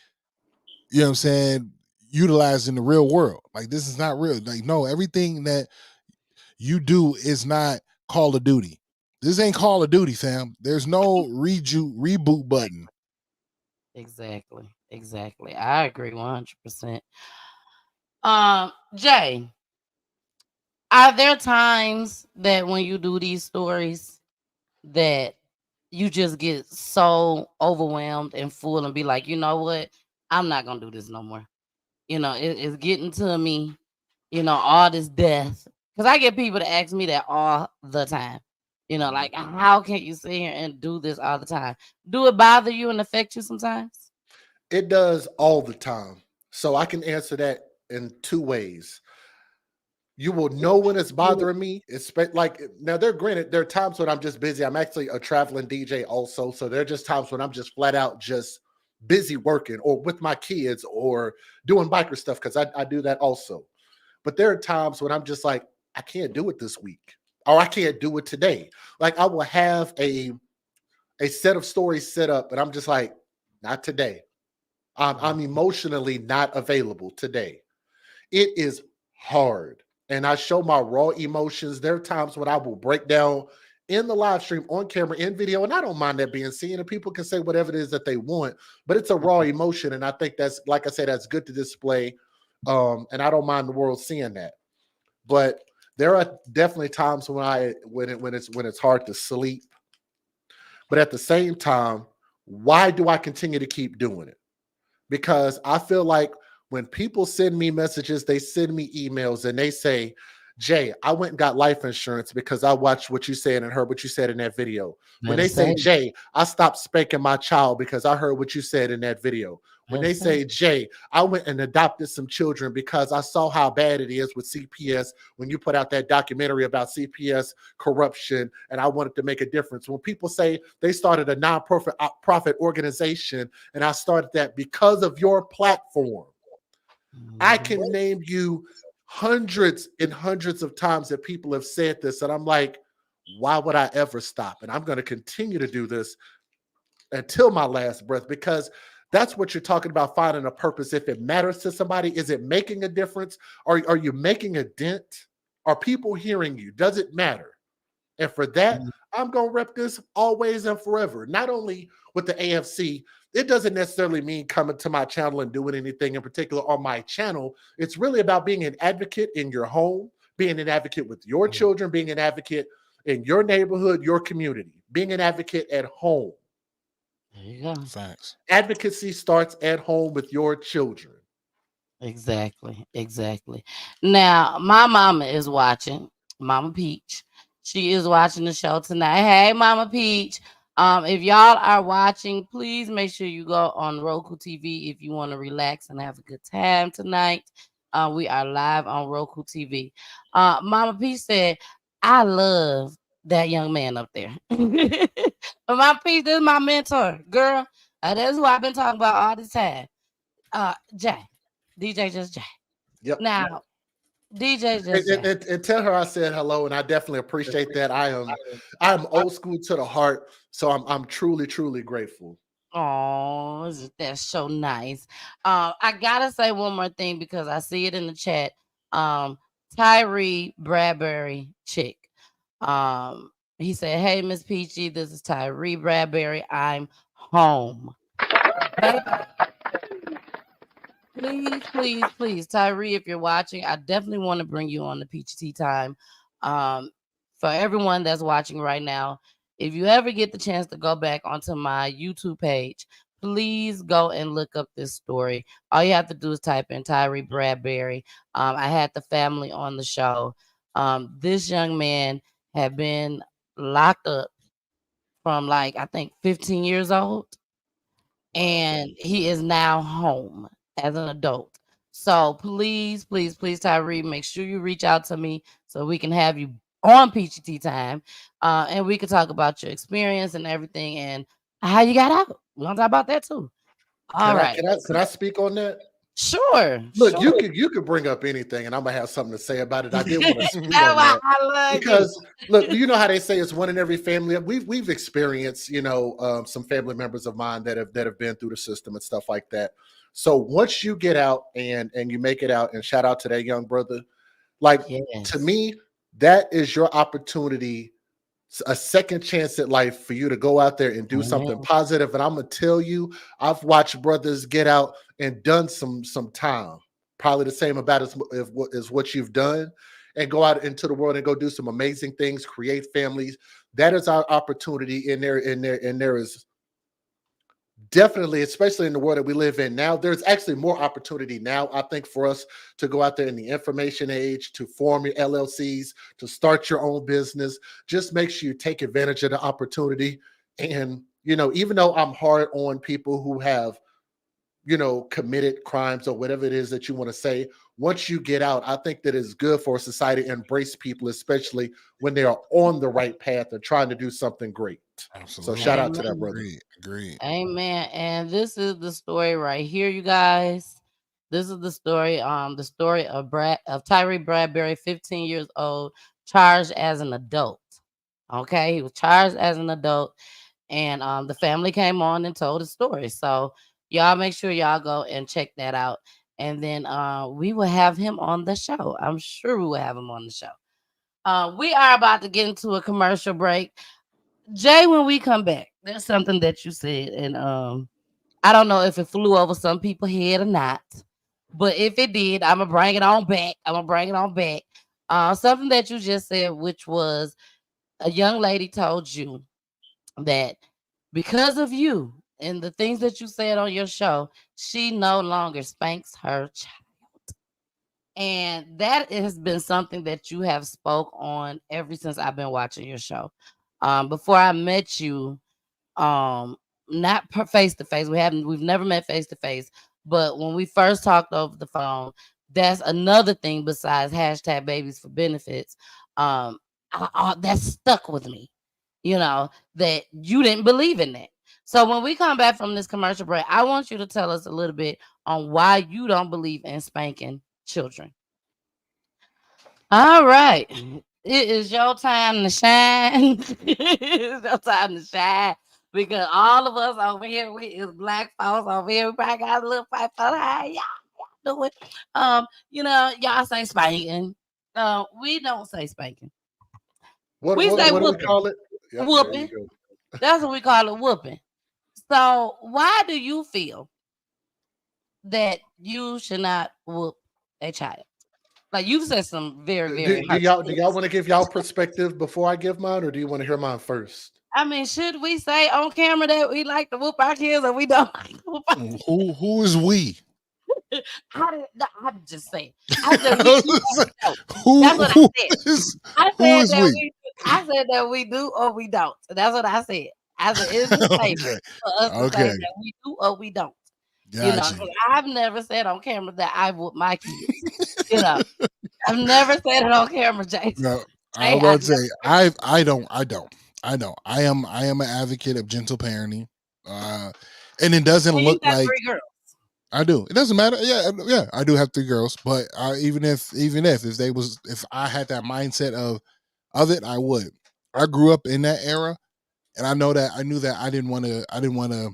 you know what I'm saying, utilized in the real world. Like, this is not real. Like, no, everything that you do is not Call of Duty. This ain't Call of Duty, fam. There's no reboot button. Exactly. I agree 100%. Jay, are there times that when you do these stories that you just get so overwhelmed and full and be like, you know what? I'm not going to do this no more. It's getting to me, all this death. Because I get people to ask me that all the time. Like how can you sit here and do this all the time? Do it bother you and affect you sometimes? It does all the time. So I can answer that in two ways. You will know when it's bothering me. It's like now. Granted, there are times when I'm just busy. I'm actually a traveling DJ also, so there are just times when I'm just flat out just busy working or with my kids or doing biker stuff because I do that also. But there are times when I'm just like, I can't do it this week or I can't do it today. Like I will have a set of stories set up, and I'm just like, not today. I'm emotionally not available today. It is hard. And I show my raw emotions. There are times when I will break down in the live stream on camera, in video, and I don't mind that being seen. And people can say whatever it is that they want, but it's a raw emotion. And I think that's, like I said, that's good to display. And I don't mind the world seeing that. But there are definitely times when it's hard to sleep. But at the same time, why do I continue to keep doing it? Because I feel like when people send me messages, they send me emails and they say, Jay, I went and got life insurance because I watched what you said and heard what you said in that video. When they say, Jay, I stopped spanking my child because I heard what you said in that video. When they say, Jay, I went and adopted some children because I saw how bad it is with CPS when you put out that documentary about CPS corruption and I wanted to make a difference. When people say they started a non-profit organization and I started that because of your platform, I can name you hundreds and hundreds of times that people have said this, and I'm like, why would I ever stop? And I'm going to continue to do this until my last breath, because that's what you're talking about, finding a purpose. If it matters to somebody, is it making a difference? Are you making a dent? Are people hearing you? Does it matter? And for that, I'm going to rep this always and forever. Not only with the AFC, it doesn't necessarily mean coming to my channel and doing anything in particular on my channel. It's really about being an advocate in your home, being an advocate with your children, being an advocate in your neighborhood, your community, being an advocate at home. There you go. Facts. Advocacy starts at home with your children. Exactly. Now, my mama is watching, Mama Peach. She is watching the show tonight. Hey, Mama Peach. If y'all are watching, please make sure you go on Roku TV if you want to relax and have a good time tonight. We are live on Roku TV. Mama Peach said, I love that young man up there. Mama Peach, this is my mentor, girl. That's who I've been talking about all this time. Jay. DJ Just Jay. Yep. Now, DJ Just Jay. And tell her I said hello, and I definitely appreciate that. I'm old school to the heart, so I'm truly, truly grateful. Oh, that's so nice. I gotta say one more thing because I see it in the chat. Tyree Bradbury chick. He said, "Hey, Miss Peachy, this is Tyree Bradbury. I'm home." Please, Tyree, if you're watching, I definitely want to bring you on the Peachy Tea Time. For everyone that's watching right now, if you ever get the chance to go back onto my YouTube page, please go and look up this story. All you have to do is type in Tyree Bradbury. I had the family on the show. This young man had been locked up from I think 15 years old, and he is now home as an adult. So please, Tyree, make sure you reach out to me so we can have you on Peachy Tea Time, and we can talk about your experience and everything and how you got out. We're gonna talk about that too. All right. Can I speak on that? Sure. Look, sure. you could bring up anything, and I'm gonna have something to say about it. I did want to speak on That's why that I love because look, you know how they say it's one in every family. We've experienced, some family members of mine that have been through the system and stuff like that. So once you get out and you make it out, and shout out to that young brother, to me, that is your opportunity, a second chance at life for you to go out there and do something positive. And I'm gonna tell you, I've watched brothers get out and done some time, probably the same about as what you've done, and go out into the world and go do some amazing things, create families. That is our opportunity, and there is definitely, especially in the world that we live in now, there's actually more opportunity now, I think, for us to go out there in the information age, to form your LLCs, to start your own business. Just make sure you take advantage of the opportunity. And, even though I'm hard on people who have, committed crimes or whatever it is that you want to say, once you get out, I think that it's good for society to embrace people, especially when they are on the right path and trying to do something great. So Absolutely. shout out to that Amen. brother. Agreed. Amen. And this is the story right here, you guys. This is the story of Tyree Bradbury, 15 years old, charged as an adult. Okay, he was charged as an adult, and the family came on and told the story. So y'all make sure y'all go and check that out. And then we will have him on the show. I'm sure we will have him on the show. We are about to get into a commercial break. Jay, when we come back, there's something that you said, and I don't know if it flew over some people's head or not, but if it did, I'm gonna bring it on back. I'm gonna bring it on back. Something that you just said, which was a young lady told you that because of you and the things that you said on your show, she no longer spanks her child. And that has been something that you have spoke on ever since I've been watching your show. Before I met you, um, not face to face. We've never met face to face, but when we first talked over the phone, that's another thing besides hashtag babies for benefits. That stuck with me, that you didn't believe in that. So when we come back from this commercial break, I want you to tell us a little bit on why you don't believe in spanking children. All right. It is your time to shine. It's your time to shine. Because all of us over here, we is black folks over here. We probably got a little fight for how y'all doing. Y'all say spanking. We don't say spanking. What We what say what do we whooping. call it? Yep, there you Whooping. go. That's what we call it, whooping. So why do you feel that you should not whoop a child? Like you said some very, very Do hurtful y'all things. want to give y'all perspective before I give mine, or do you want to hear mine first? I mean, should we say on camera that we like to whoop our kids or we don't like to whoop our Who is we? I'm just saying. I said we do or we don't. who That's what I who said. is I who said is that we? we do or we don't. That's what I said. I said, is it safe Okay. for us to say Okay. that we do or we don't? Got 'Cause you. I've never said on camera that I whoop my kids. You know, I've never said it on camera, Jason. No, I Jay, was I about to never say said it. I don't. I am an advocate of gentle parenting. Uh and it doesn't And you look got like 3 girls. I do. It doesn't matter. Yeah. I do have 3 girls, but even if I had that mindset of it, I would. I grew up in that era, and I knew that I didn't want to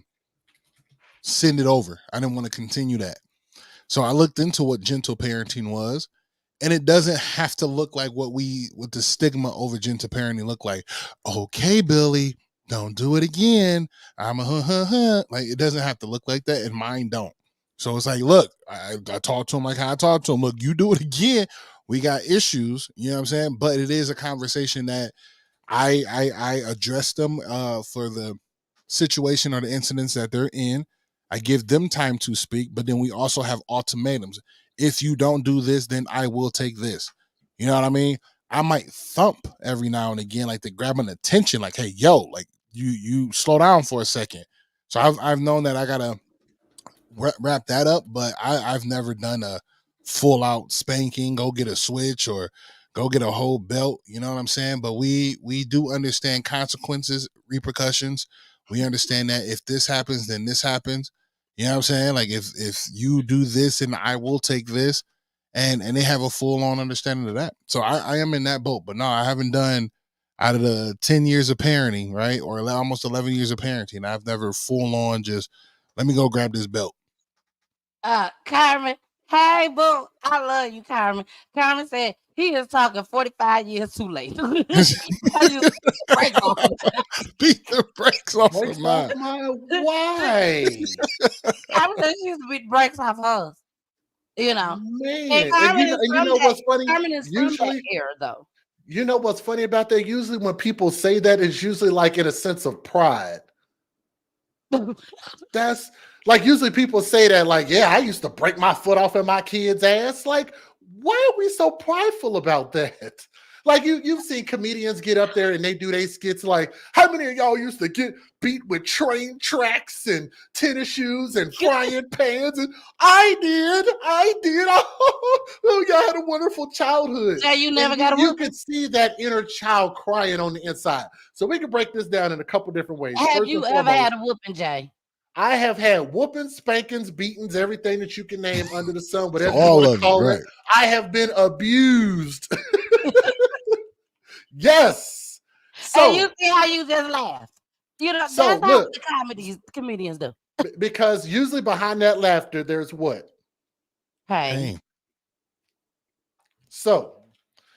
send it over. I didn't want to continue that. So I looked into what gentle parenting was, and it doesn't have to look like what the stigma over gentle parenting look like. Okay, Billy, don't do it again. I'm a like it doesn't have to look like that, and mine don't. So it's like, look, I talk to him like how I talk to him. Look, you do it again, we got issues. You know what I'm saying? But it is a conversation that I address them for the situation or the incidents that they're in. I give them time to speak, but then we also have ultimatums. If you don't do this, then I will take this. You know what I mean? I might thump every now and again, like to grab an attention, like, hey, yo, like you slow down for a second. So I've known that I gotta wrap that up, but I've never done a full out spanking, go get a switch or go get a whole belt. You know what I'm saying? But we do understand consequences, repercussions. We understand that if this happens, then this happens. You know what I'm saying? Like if you do this, and I will take this, and they have a full on understanding of that. So I am in that boat. But no, I haven't done out of the 10 years of parenting, right, or almost 11 years of parenting. I've never full on just let me go grab this belt. Carmen. Hey, boo. I love you, Carmen. Carmen said he is talking 45 years too late. I just break off. Beat the brakes off of Breaks off mine. my why? Carmen said she used to beat the brakes off hers. And Man, Carmen is and you from know that. what's funny? Carmen is from that Usually, era, though. you know what's funny about that? Usually, when people say that, it's usually like in a sense of pride. That's like usually people say that, like, yeah, I used to break my foot off in my kid's ass. Like, why are we so prideful about that? Like you've seen comedians get up there and they do their skits like, how many of y'all used to get beat with train tracks and tennis shoes and frying pans? And I did. Oh, y'all had a wonderful childhood. Jay, you never and got a you whooping? could see that inner child crying on the inside. So we can break this down in a couple different ways. Have First you and ever foremost, had a whooping, Jay? I have had whoopings, spankings, beatings, everything that you can name under the sun, whatever you All want to of it, call right. it. I have been abused. Yes. And you So, see how you just laugh. You know, so that's how look, the comedians do. because usually behind that laughter, there's what? Hey. Pain. So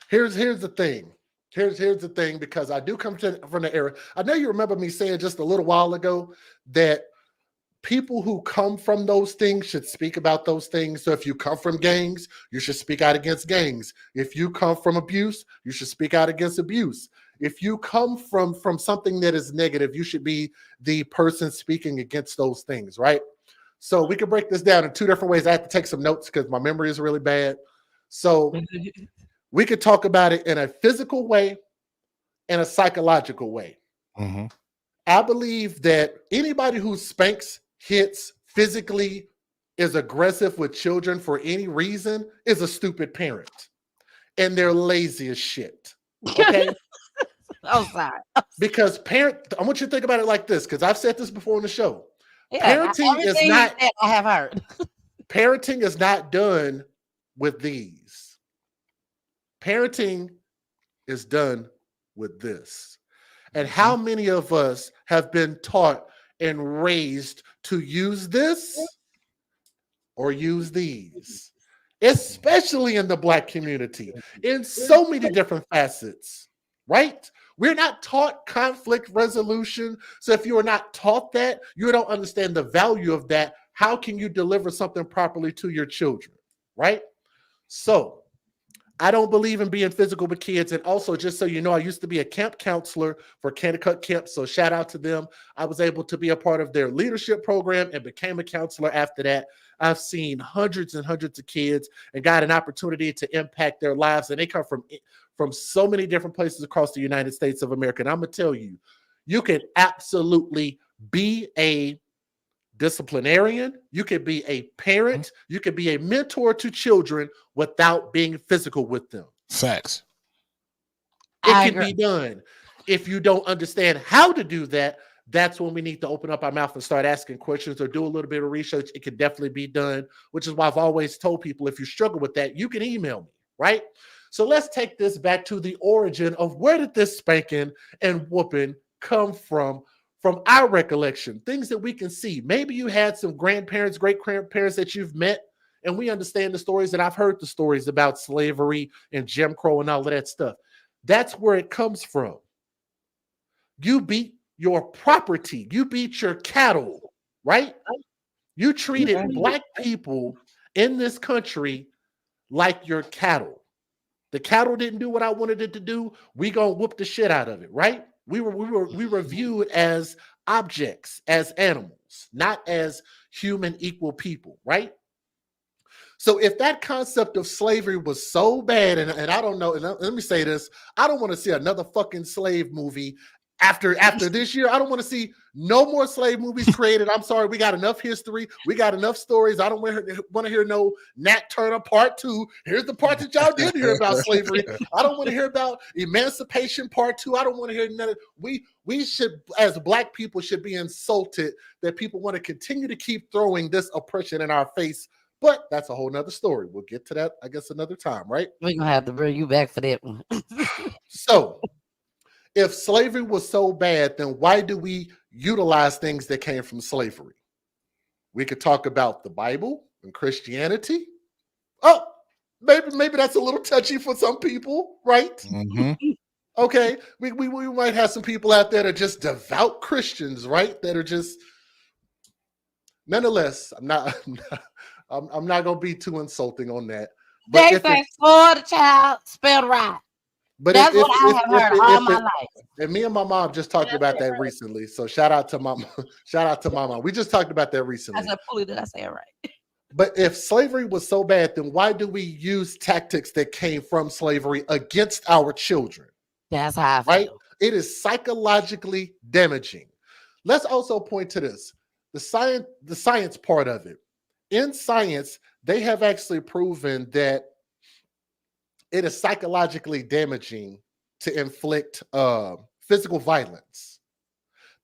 here's the thing. Here's the thing, because I do come from the era. I know you remember me saying just a little while ago that people who come from those things should speak about those things. So if you come from gangs, you should speak out against gangs. If you come from abuse, you should speak out against abuse. If you come from something that is negative, you should be the person speaking against those things, right? So we can break this down in two different ways. I have to take some notes because my memory is really bad. So we could talk about it in a physical way and a psychological way. Mm-hmm. I believe that anybody who spanks, hits, physically is aggressive with children for any reason is a stupid parent. And they're lazy as shit. Okay? Oh, sorry. Because I want you to think about it like this, because I've said this before on the show. Yeah, Parenting is everything not you said, I have heard. parenting is not done with these. Parenting is done with this. And how many of us have been taught and raised to use this or use these, especially in the Black community, in so many different facets, right? We're not taught conflict resolution. So if you are not taught that, you don't understand the value of that. How can you deliver something properly to your children, right? So I don't believe in being physical with kids. And also, just so you know, I used to be a camp counselor for Kennecut Camp. So shout out to them. I was able to be a part of their leadership program and became a counselor after that. I've seen hundreds and hundreds of kids and got an opportunity to impact their lives. And they come from so many different places across the United States of America. And I'm going to tell you, you can absolutely be a disciplinarian, you could be a parent, you could be a mentor to children without being physical with them. Facts. It can be done. If you don't understand how to do that, that's when we need to open up our mouth and start asking questions or do a little bit of research. It can definitely be done, which is why I've always told people, if you struggle with that, you can email me, right? So let's take this back to the origin of where did this spanking and whooping come from our recollection, things that we can see. Maybe you had some grandparents, great-grandparents that you've met, and we understand the stories, and I've heard the stories about slavery and Jim Crow and all of that stuff. That's where it comes from. You beat your property. You beat your cattle, right? You treated Black people in this country like your cattle. The cattle didn't do what I wanted it to do. We gonna whoop the shit out of it, right? We were viewed as objects, as animals, not as human equal people, right? So if that concept of slavery was so bad, and I don't know, and let me say this, I don't want to see another fucking slave movie after this year. I don't want to see no more slave movies created. I'm sorry, we got enough history, we got enough stories. I don't want to hear no Nat Turner part 2. Here's the part that y'all didn't hear about slavery. I don't want to hear about emancipation part 2. I don't want to hear none of. We should, as Black people, should be insulted that people want to continue to keep throwing this oppression in our face. But that's a whole nother story. We'll get to that, I guess, another time, right? We're gonna have to bring you back for that one. So if slavery was so bad, then why do we utilize things that came from slavery? We could talk about the Bible and Christianity. Oh, maybe that's a little touchy for some people, right? Mm-hmm. Okay, we might have some people out there that are just devout Christians, right? That are just, nonetheless, I'm not gonna be too insulting on that. But They say spoil the child, spelled right. But That's what I have heard all my it, life. and me and my mom just talked That's about it, that right? recently. So shout out to mom, shout out to my mom. We just talked about that I recently. said, Poolie, did I say it right? But if slavery was so bad, then why do we use tactics that came from slavery against our children? That's how I Right? feel. It is psychologically damaging. Let's also point to this: the science part of it. In science, they have actually proven that it is psychologically damaging to inflict physical violence.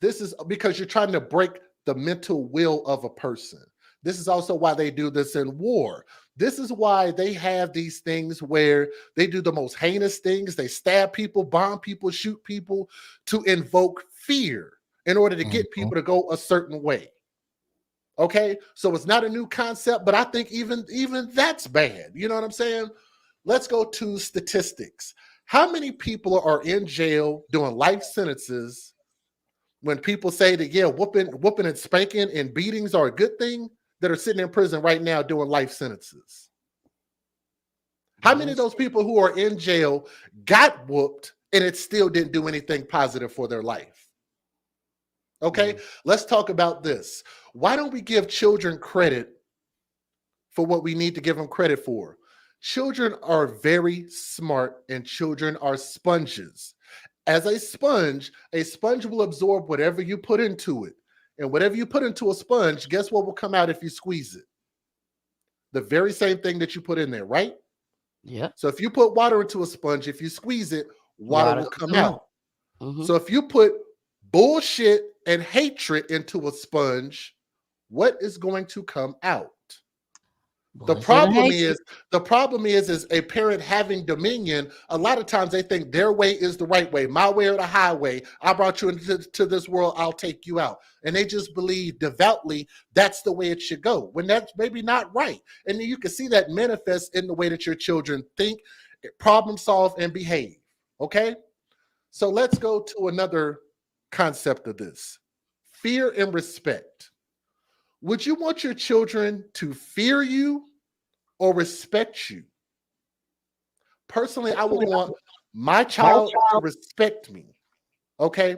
This is because you're trying to break the mental will of a person. This is also why they do this in war. This is why they have these things where they do the most heinous things. They stab people, bomb people, shoot people to invoke fear in order to get Mhm. people to go a certain way. Okay, so it's not a new concept, but I think even that's bad. You know what I'm saying? Let's go to statistics. How many people are in jail doing life sentences when people say that, yeah, whooping and spanking and beatings are a good thing, that are sitting in prison right now doing life sentences? How many of those people who are in jail got whooped and it still didn't do anything positive for their life? Okay, let's talk about this. Why don't we give children credit for what we need to give them credit for? Children are very smart and children are sponges. As a sponge will absorb whatever you put into it. And whatever you put into a sponge, guess what will come out if you squeeze it? The very same thing that you put in there, right? Yeah. So if you put water into a sponge, if you squeeze it, water will come out. Mm-hmm. So if you put bullshit and hatred into a sponge, what is going to come out? The problem is a parent having dominion. A lot of times they think their way is the right way, my way or the highway. I brought you into this world, I'll take you out. And they just believe devoutly that's the way it should go, when that's maybe not right. And you can see that manifest in the way that your children think, problem solve, and behave. Okay? So let's go to another concept of this: fear and respect. Would you want your children to fear you or respect you? Personally, I would want my child to respect me. Okay.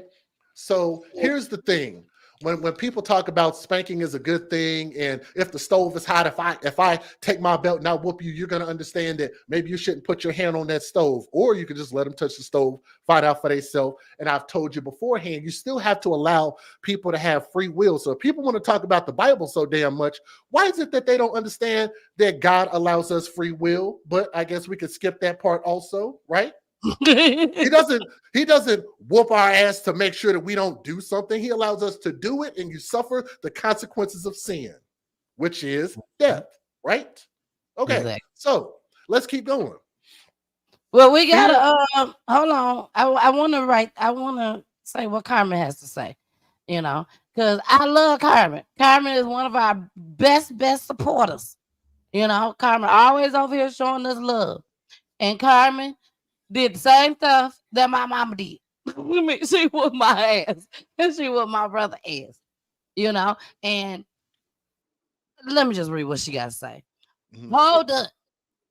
So here's the thing. When people talk about spanking is a good thing, and if the stove is hot, if I take my belt and I whoop you, you're gonna understand that maybe you shouldn't put your hand on that stove, or you can just let them touch the stove, find out for themselves. And I've told you beforehand, you still have to allow people to have free will. So if people want to talk about the Bible so damn much, why is it that they don't understand that God allows us free will? But I guess we could skip that part also, right? He doesn't whoop our ass to make sure that we don't do something. He allows us to do it, and you suffer the consequences of sin, which is death, right? Okay, Exactly. so let's keep going. Well, we gotta hold on. I wanna say what Carmen has to say, because I love Carmen. Carmen is one of our best supporters. Carmen always over here showing us love. And Carmen did the same stuff that my mama did. She whooped my ass. And she whooped my brother ass. And let me just read what she got to say. Hold up.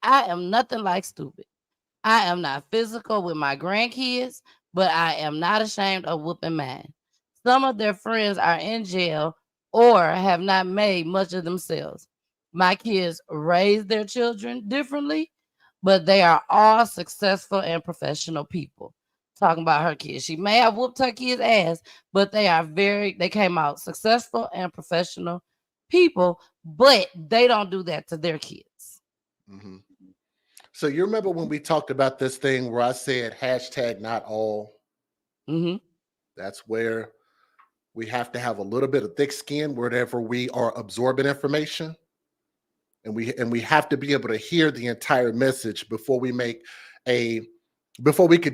I am nothing like stupid. I am not physical with my grandkids, but I am not ashamed of whooping mine. Some of their friends are in jail or have not made much of themselves. My kids raise their children differently, but they are all successful and professional people. Talking about her kids. She may have whooped her kids' ass, but they came out successful and professional people, but they don't do that to their kids. Mm-hmm. So you remember when we talked about this thing where I said hashtag not all? Mm-hmm. That's where we have to have a little bit of thick skin whenever we are absorbing information. And we have to be able to hear the entire message before we could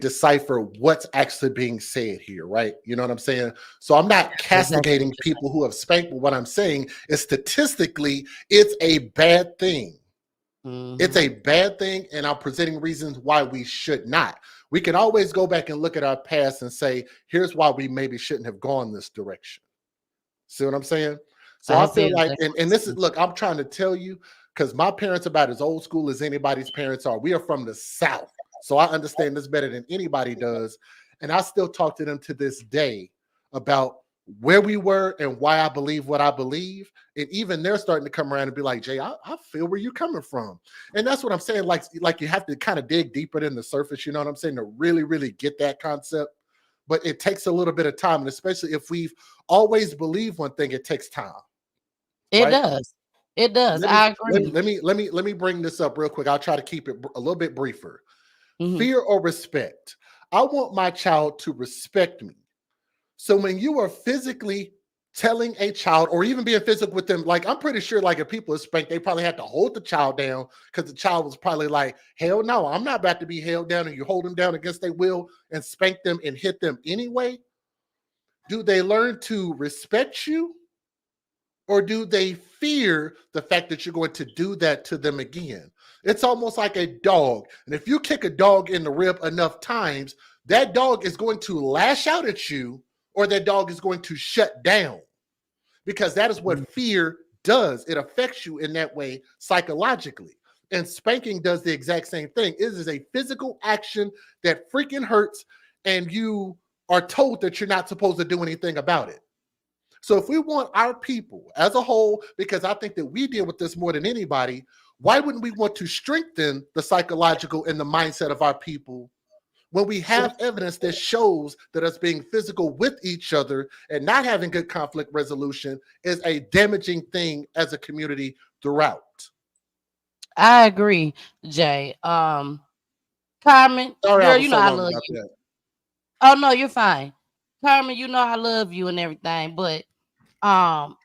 decipher what's actually being said here, right? You know what I'm saying? So I'm not castigating people who have spanked, but what I'm saying is statistically, it's a bad thing. Mm-hmm. It's a bad thing, and I'm presenting reasons why we should not. We can always go back and look at our past and say, here's why we maybe shouldn't have gone this direction. See what I'm saying? So I feel like, and this is, look, I'm trying to tell you, because my parents are about as old school as anybody's parents are. We are from the South. So I understand this better than anybody does. And I still talk to them to this day about where we were and why I believe what I believe. And even they're starting to come around and be like, Jay, I feel where you're coming from. And that's what I'm saying. Like you have to kind of dig deeper than the surface, you know what I'm saying, to really, really get that concept. But it takes a little bit of time. And especially if we've always believed one thing, it takes time. It Right? does. It does. Let me I let agree. me let me let me let me bring this up real quick. I'll try to keep it a little bit briefer. Mhm. Fear or respect? I want my child to respect me. So when you are physically telling a child or even being physical with them, like I'm pretty sure like if people are spanked, they probably had to hold the child down because the child was probably like, hell no, I'm not about to be held down, and you hold them down against their will and spank them and hit them anyway. Do they learn to respect you? Or do they fear the fact that you're going to do that to them again? It's almost like a dog. And if you kick a dog in the rib enough times, that dog is going to lash out at you, or that dog is going to shut down, because that is what fear does. It affects you in that way psychologically. And spanking does the exact same thing. It is a physical action that freaking hurts, and you are told that you're not supposed to do anything about it. So if we want our people as a whole, because I think that we deal with this more than anybody, why wouldn't we want to strengthen the psychological and the mindset of our people when we have evidence that shows that us being physical with each other and not having good conflict resolution is a damaging thing as a community throughout? I agree, Jay. Carmen, Sorry I girl, was you know so I long love about you. that. Oh no, you're fine. Carmen, you know I love you and everything, but um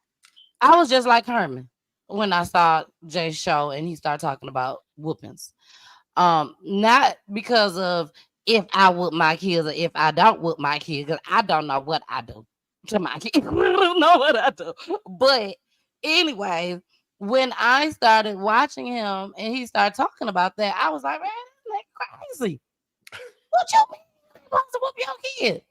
I was just like Herman when I saw Jay's show and he started talking about whoopings. Not because of if I whoop my kids or if I don't whoop my kids, because I don't know what I do to my kids. I don't know what I do. But anyway, when I started watching him and he started talking about that, I was like, man, that's crazy. What you mean? You supposed to whoop your kid?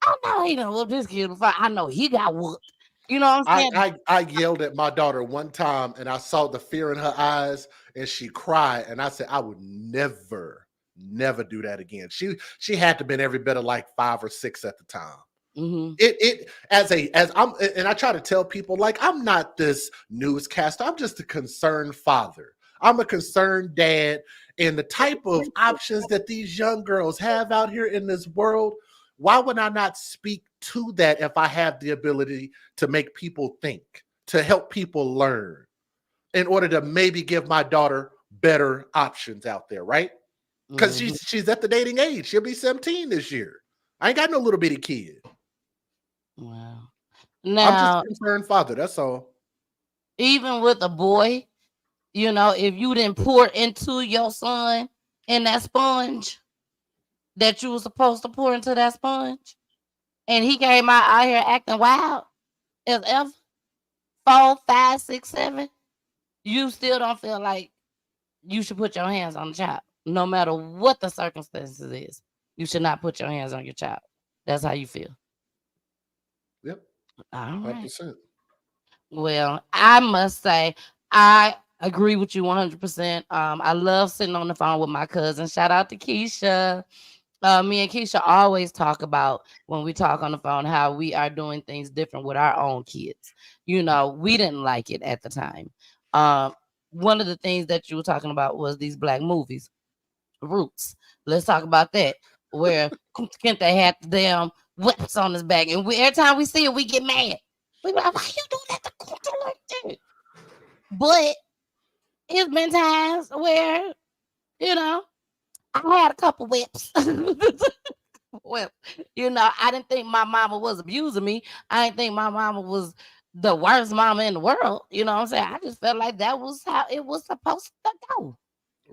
I know he done whooped his kid before. I know he got whooped. You know what I'm I, saying? I I yelled at my daughter one time and I saw the fear in her eyes and she cried, and I said I would never do that again. She had to been every bit of like 5 or 6 at the time. Mm-hmm. It as I'm, and I try to tell people, like, I'm not this newscaster. I'm just a concerned father. I'm a concerned dad, and the type of options that these young girls have out here in this world, why would I not speak to that if I have the ability to make people think, to help people learn, in order to maybe give my daughter better options out there, right? Because Mm-hmm. she's at the dating age. She'll be 17 this year. I ain't got no little bitty kid. Wow. I'm just Now, a concerned father. That's all. even with a boy, you know, if you didn't pour into your son in that sponge that you were supposed to pour into that sponge, and he came out here acting wild as ever, 4, 5, 6, 7, you still don't feel like you should put your hands on the child, no matter what the circumstances is. You should not put your hands on your child. That's how you feel. Yep, All right. 100%. Well, I must say, I agree with you 100%. I love sitting on the phone with my cousin. Shout out to Keisha. Me and Keisha always talk about when we talk on the phone how we are doing things different with our own kids. You know, we didn't like it at the time. Um, One of the things that you were talking about was these black movies, Roots. Let's talk about that. Where Kente had the damn whips on his back, and every time we see it, we get mad. We be like, why you doing that to Kunta like that? But it's been times where, you know, I had a couple whips. Well, you know, I didn't think my mama was abusing me. I didn't think my mama was the worst mama in the world. You know what I'm saying? I just felt like that was how it was supposed to go.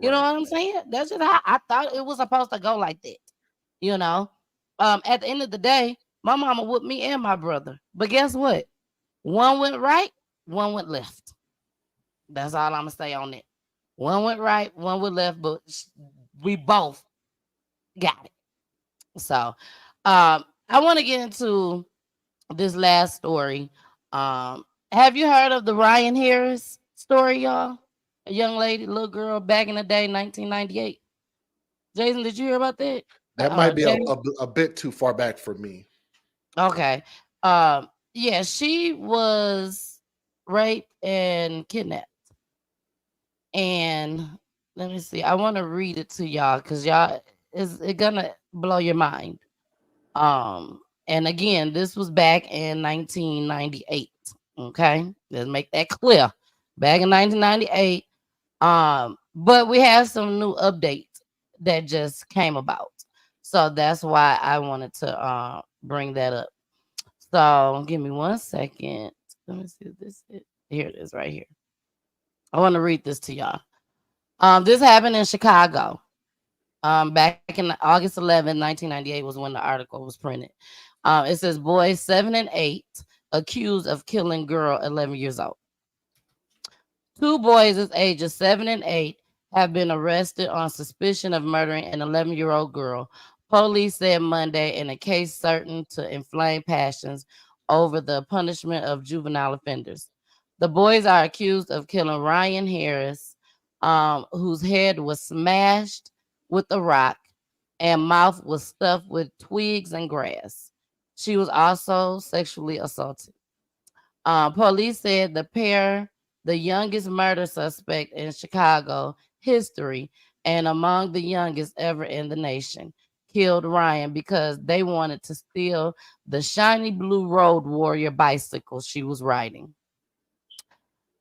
You know Right. what I'm saying? That's just how I thought it was supposed to go like that. You know, at the end of the day, my mama whooped me and my brother. But guess what? One went right, one went left. That's all I'm gonna say on it. One went right, one went left, but we both got it. So, I want to get into this last story. Have you heard of the Ryan Harris story, y'all? A young lady, little girl, back in the day, 1998. Jason, did you hear about that? That might be Jason? a bit too far back for me. Okay. Yeah, she was raped and kidnapped. And let me see. I want to read it to y'all because y'all is it gonna blow your mind. And again, this was back in 1998. Okay, let's make that clear. Back in 1998. But we have some new updates that just came about. So that's why I wanted to bring that up. So give me 1 second. Let me see if this is here it is right here. I want to read this to y'all. This happened in Chicago. Back in August 11, 1998 was when the article was printed. It says boys 7 and 8 accused of killing girl 11 years old. Two boys as ages 7 and 8 have been arrested on suspicion of murdering an 11-year-old girl. Police said Monday in a case certain to inflame passions over the punishment of juvenile offenders. The boys are accused of killing Ryan Harris, whose head was smashed with a rock and mouth was stuffed with twigs and grass. She was also sexually assaulted. Police said the pair, the youngest murder suspect in Chicago history and among the youngest ever in the nation, killed Ryan because they wanted to steal the shiny blue Road Warrior bicycle she was riding.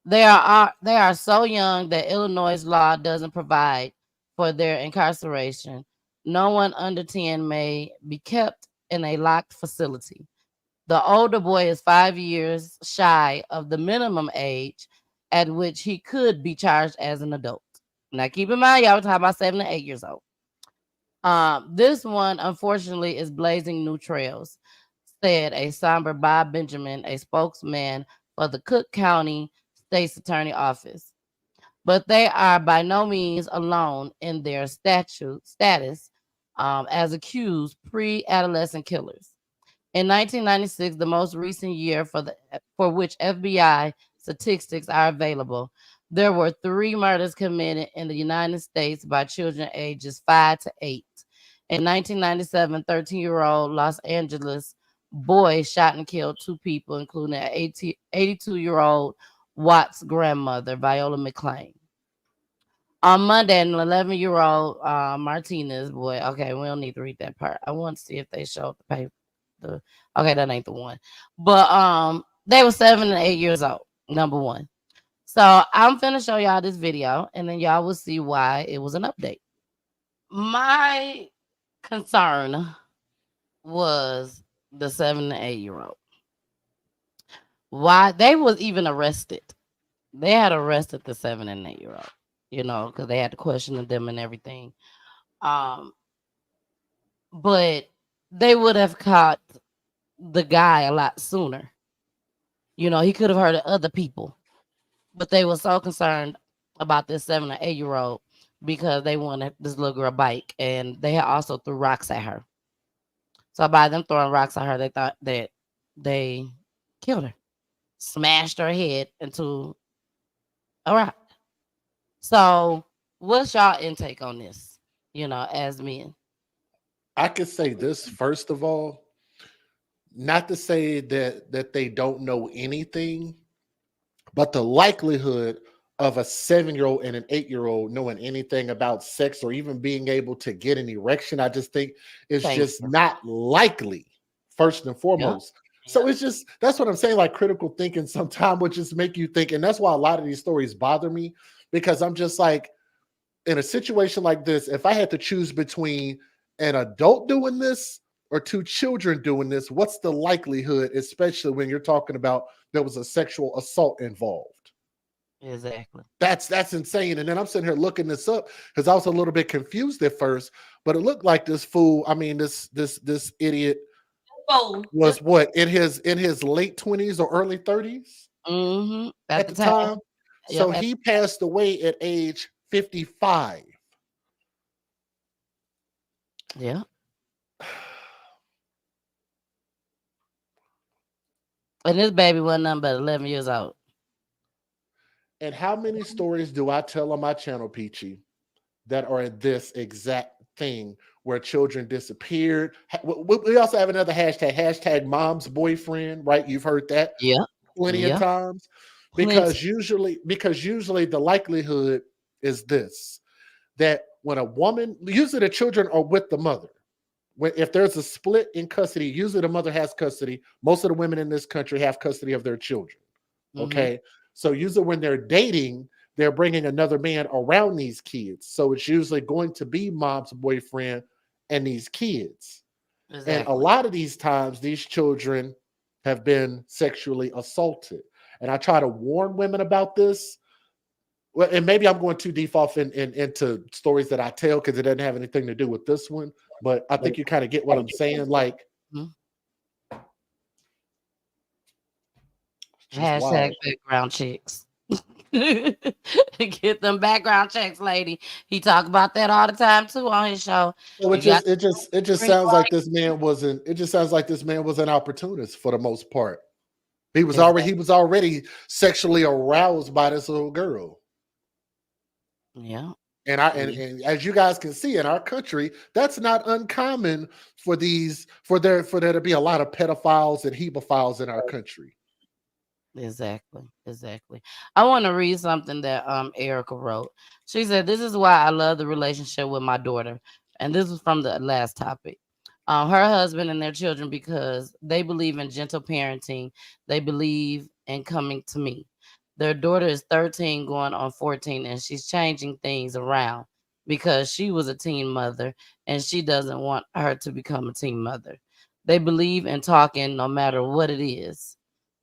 They are so young that Illinois law doesn't provide for their incarceration. No one under 10 may be kept in a locked facility. The older boy is 5 years shy of the minimum age at which he could be charged as an adult. Now, keep in mind, y'all were talking about 7 to 8 years old. This one, unfortunately, is blazing new trails, said a somber Bob Benjamin, a spokesman for the Cook County State's Attorney Office. But they are by no means alone in their status as accused pre-adolescent killers. In 1996, the most recent year for which FBI statistics are available, there were 3 murders committed in the United States by children ages 5 to 8. In 1997, 13-year-old Los Angeles boy shot and killed 2 people, including an 82-year-old Watts grandmother, Viola McClain. On Monday, an 11-year-old Martinez boy. Okay, we don't need to read that part. I want to see if they showed the paper. Okay, that ain't the one. But they were 7 and 8 years old. Number one. So I'm finna show y'all this video, and then y'all will see why it was an update. My concern was the 7 and 8 year old. Why they was even arrested. They had arrested the 7 and 8 year old, because they had to question them and everything. But they would have caught the guy a lot sooner. He could have heard of other people, but they were so concerned about this 7 or 8 year old because they wanted this little girl bike, and they had also threw rocks at her. So by them throwing rocks at her, they thought that they killed her, smashed her head into a rock. So what's y'all intake on this? As men. I could say this first of all, not to say that they don't know anything, but the likelihood of a 7-year-old and an 8-year-old knowing anything about sex or even being able to get an erection, I just think is just not likely, first and foremost. Yeah. So it's just, that's what I'm saying, like critical thinking sometimes would just make you think. And that's why a lot of these stories bother me, because I'm just like, in a situation like this, if I had to choose between an adult doing this or 2 children doing this, what's the likelihood, especially when you're talking about there was a sexual assault involved? Exactly. That's insane. And then I'm sitting here looking this up because I was a little bit confused at first, but it looked like this fool, this idiot was what, in his late 20s or early 30s at the time. Yep. So he passed away at age 55. Yeah. And this baby wasn't nothing but 11 years old. And how many stories do I tell on my channel, Peachy, that are this exact thing where children disappeared. We also have another hashtag mom's boyfriend, right? You've heard that Yeah. plenty of Yeah. times. Because usually the likelihood is this, that when a woman, usually the children are with the mother. If there's a split in custody, usually the mother has custody. Most of the women in this country have custody of their children. Okay. So usually when they're dating, they're bringing another man around these kids. So it's usually going to be mom's boyfriend and these kids. Exactly. And a lot of these times, these children have been sexually assaulted. And I try to warn women about this. Well, and maybe I'm going too deep off into stories that I tell because it doesn't have anything to do with this one. But I think you kind of get what I'm saying. Like, hashtag background checks. Get them background checks, lady. He talk about that all the time too on his show. So it just sounds like this man wasn't. It just sounds like this man was an opportunist for the most part. He was already sexually aroused by this little girl. Yeah. And as you guys can see in our country, that's not uncommon for there to be a lot of pedophiles and hebophiles in our country. Exactly. I want to read something that Erica wrote. She said, "This is why I love the relationship with my daughter." And this was from the last topic. Her husband and their children, because they believe in gentle parenting. They believe in coming to me. Their daughter is 13 going on 14, and she's changing things around because she was a teen mother and she doesn't want her to become a teen mother. They believe in talking no matter what it is.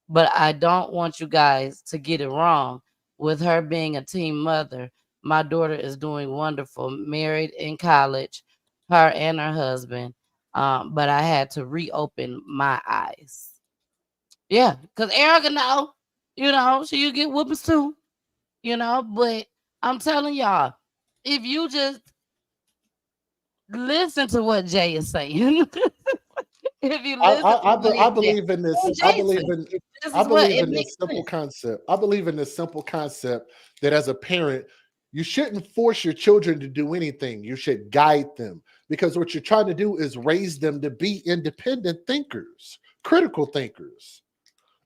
But I don't want you guys to get it wrong. With her being a teen mother, my daughter is doing wonderful, married in college, her and her husband. But I had to reopen my eyes. Yeah, because Erica you get whoopings too, but I'm telling y'all, if you just listen to what Jay is saying, if you listen, I believe in this. I believe in this simple concept. I believe in this simple concept that as a parent, you shouldn't force your children to do anything. You should guide them, because what you're trying to do is raise them to be independent thinkers, critical thinkers.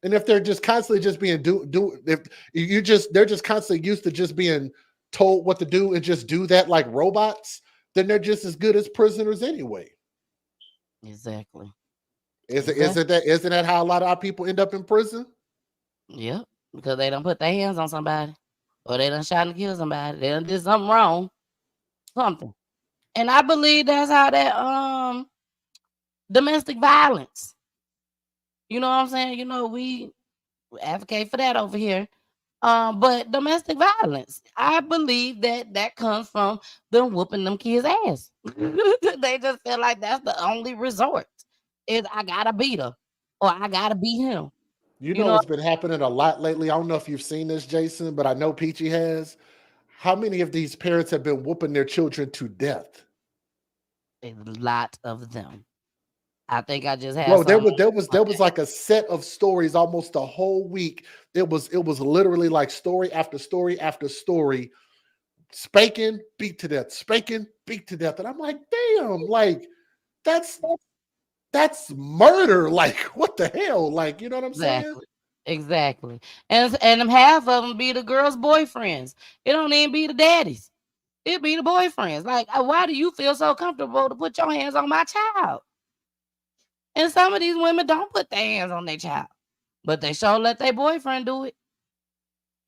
And if they're just constantly just being they're just constantly used to just being told what to do and just do that like robots, then they're just as good as prisoners anyway. Exactly. Isn't that how a lot of our people end up in prison? Yeah, because they don't put their hands on somebody, or they done shot and killed somebody. They done did something wrong, something. And I believe that's how that domestic violence. You know what I'm saying? We advocate for that over here. But domestic violence, I believe that comes from them whooping them kids' ass. They just feel like that's the only resort. Is I gotta beat her or I gotta beat him. It's been happening a lot lately. I don't know if you've seen this, Jason, but I know Peachy has. How many of these parents have been whooping their children to death? A lot of them. I think I just had. Bro, there was like a set of stories almost a whole week. It was literally like story after story after story. Spanking, beat to death. Spanking, beat to death. And I'm like, damn, like that's murder. Like, what the hell? Like, you know what I'm saying? Exactly. And half of them be the girls' boyfriends. It don't even be the daddies. It be the boyfriends. Like, why do you feel so comfortable to put your hands on my child? And some of these women don't put their hands on their child, but they sure let their boyfriend do it.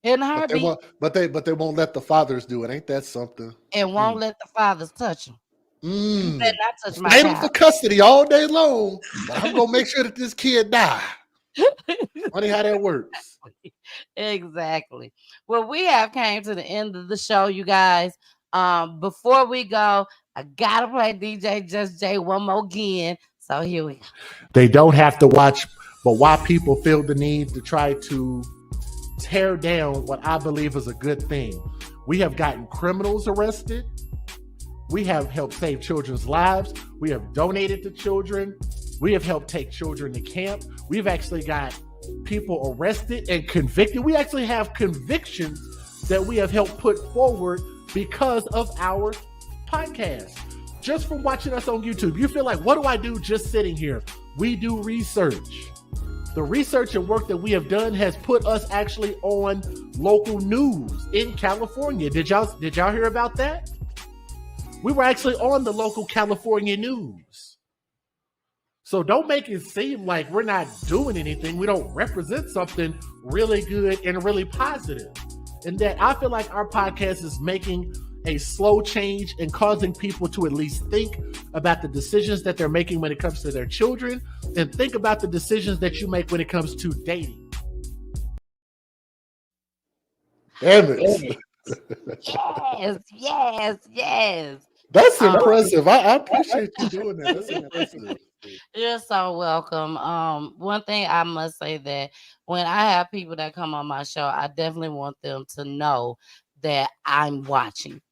In a heartbeat. But they won't let the fathers do it. Ain't that something? And won't let the fathers touch them. You better not touch my child. For custody all day long. But I'm gonna make sure that this kid die. Funny how that works. Exactly. Well, we have came to the end of the show, you guys. Before we go, I gotta play DJ Just Jay one more again. So here we go. They don't have to watch, but why people feel the need to try to tear down what I believe is a good thing. We have gotten criminals arrested. We have helped save children's lives. We have donated to children. We have helped take children to camp. We've actually got people arrested and convicted. We actually have convictions that we have helped put forward because of our podcast. just from watching us on YouTube. You feel like, what do I do just sitting here? We do research. The research and work that we have done has put us actually on local news in California. Did y'all hear about that? We were actually on the local California news. So don't make it seem like we're not doing anything. We don't represent something really good and really positive. And that I feel like our podcast is making a slow change and causing people to at least think about the decisions that they're making when it comes to their children, and think about the decisions that you make when it comes to dating. Damn it. Yes. That's impressive. I appreciate you doing that. That's impressive. You're so welcome. One thing I must say, that when I have people that come on my show, I definitely want them to know that I'm watching.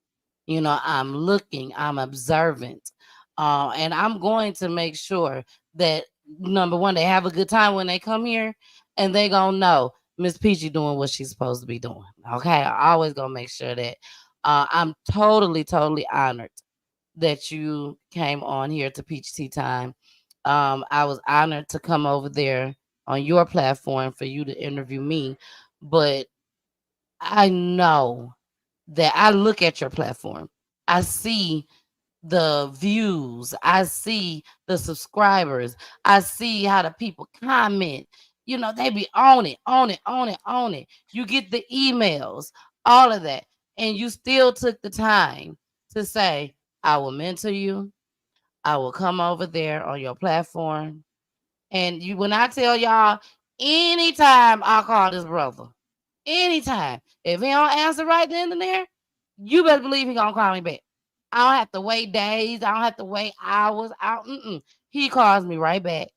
I'm looking, I'm observant, and I'm going to make sure that, number one, they have a good time when they come here, and they gonna know Miss Peachy doing what she's supposed to be doing. Okay, I always gonna make sure that I'm totally honored that you came on here to Peach Tea Time. I was honored to come over there on your platform for you to interview me, but I know that I look at your platform. I see the views. I see the subscribers. I see how the people comment. They be on it. You get the emails, all of that. And you still took the time to say, I will mentor you. I will come over there on your platform. And when I tell y'all, anytime I call this brother, anytime, if he don't answer right then and there, you better believe he gonna call me back. I don't have to wait days. I don't have to wait hours. He calls me right back,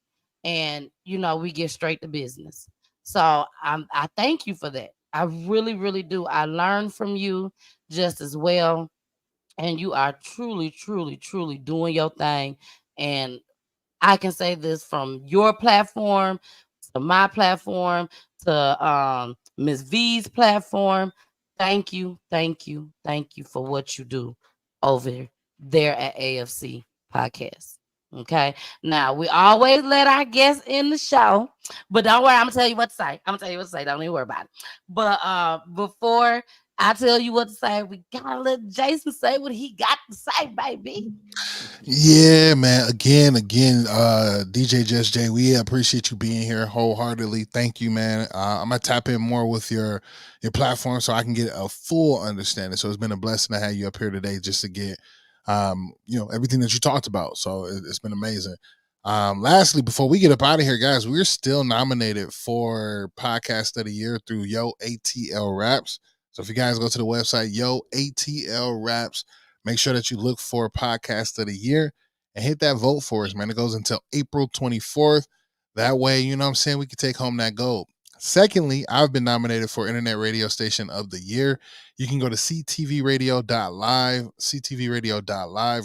and we get straight to business. So I thank you for that. I really do. I learn from you just as well, and you are truly doing your thing. And I can say this from your platform to my platform to Miss V's platform. Thank you for what you do over there at AFC Podcast. Okay. Now we always let our guests in the show, but don't worry, I'm gonna tell you what to say. Don't even worry about it. But before I tell you what to say, we gotta let Jason say what he got to say, baby. Yeah, man. Again, DJ Just Jay, we appreciate you being here wholeheartedly. Thank you, man. I'm gonna tap in more with your platform so I can get a full understanding. So it's been a blessing to have you up here today just to get everything that you talked about. So it's been amazing. Lastly, before we get up out of here, guys, we're still nominated for Podcast of the Year through Yo ATL Raps. So if you guys go to the website, Yo ATL Raps, make sure that you look for Podcast of the Year and hit that vote for us, man. It goes until April 24th. That way, you know what I'm saying, we can take home that gold. Secondly, I've been nominated for Internet Radio Station of the Year. You can go to ctvradio.live,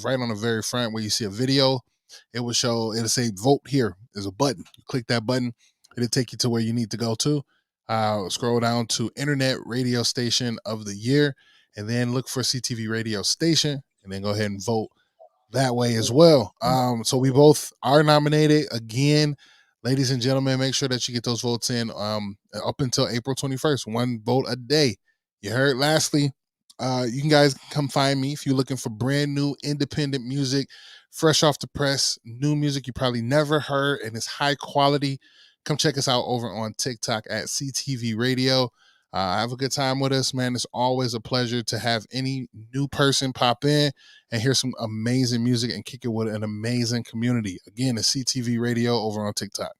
right on the very front where you see a video. It'll say vote here. There's a button. You click that button. It'll take you to where you need to go to. Scroll down to Internet Radio Station of the Year, and then look for CTV Radio Station, and then go ahead and vote that way as well. So we both are nominated again. Ladies and gentlemen, make sure that you get those votes in up until April 21st. One vote a day. You heard? Lastly, you can guys come find me if you're looking for brand new independent music, fresh off the press, new music you probably never heard, and it's high quality. Come check us out over on TikTok at CTV Radio. Have a good time with us, man. It's always a pleasure to have any new person pop in and hear some amazing music and kick it with an amazing community. Again, it's CTV Radio over on TikTok.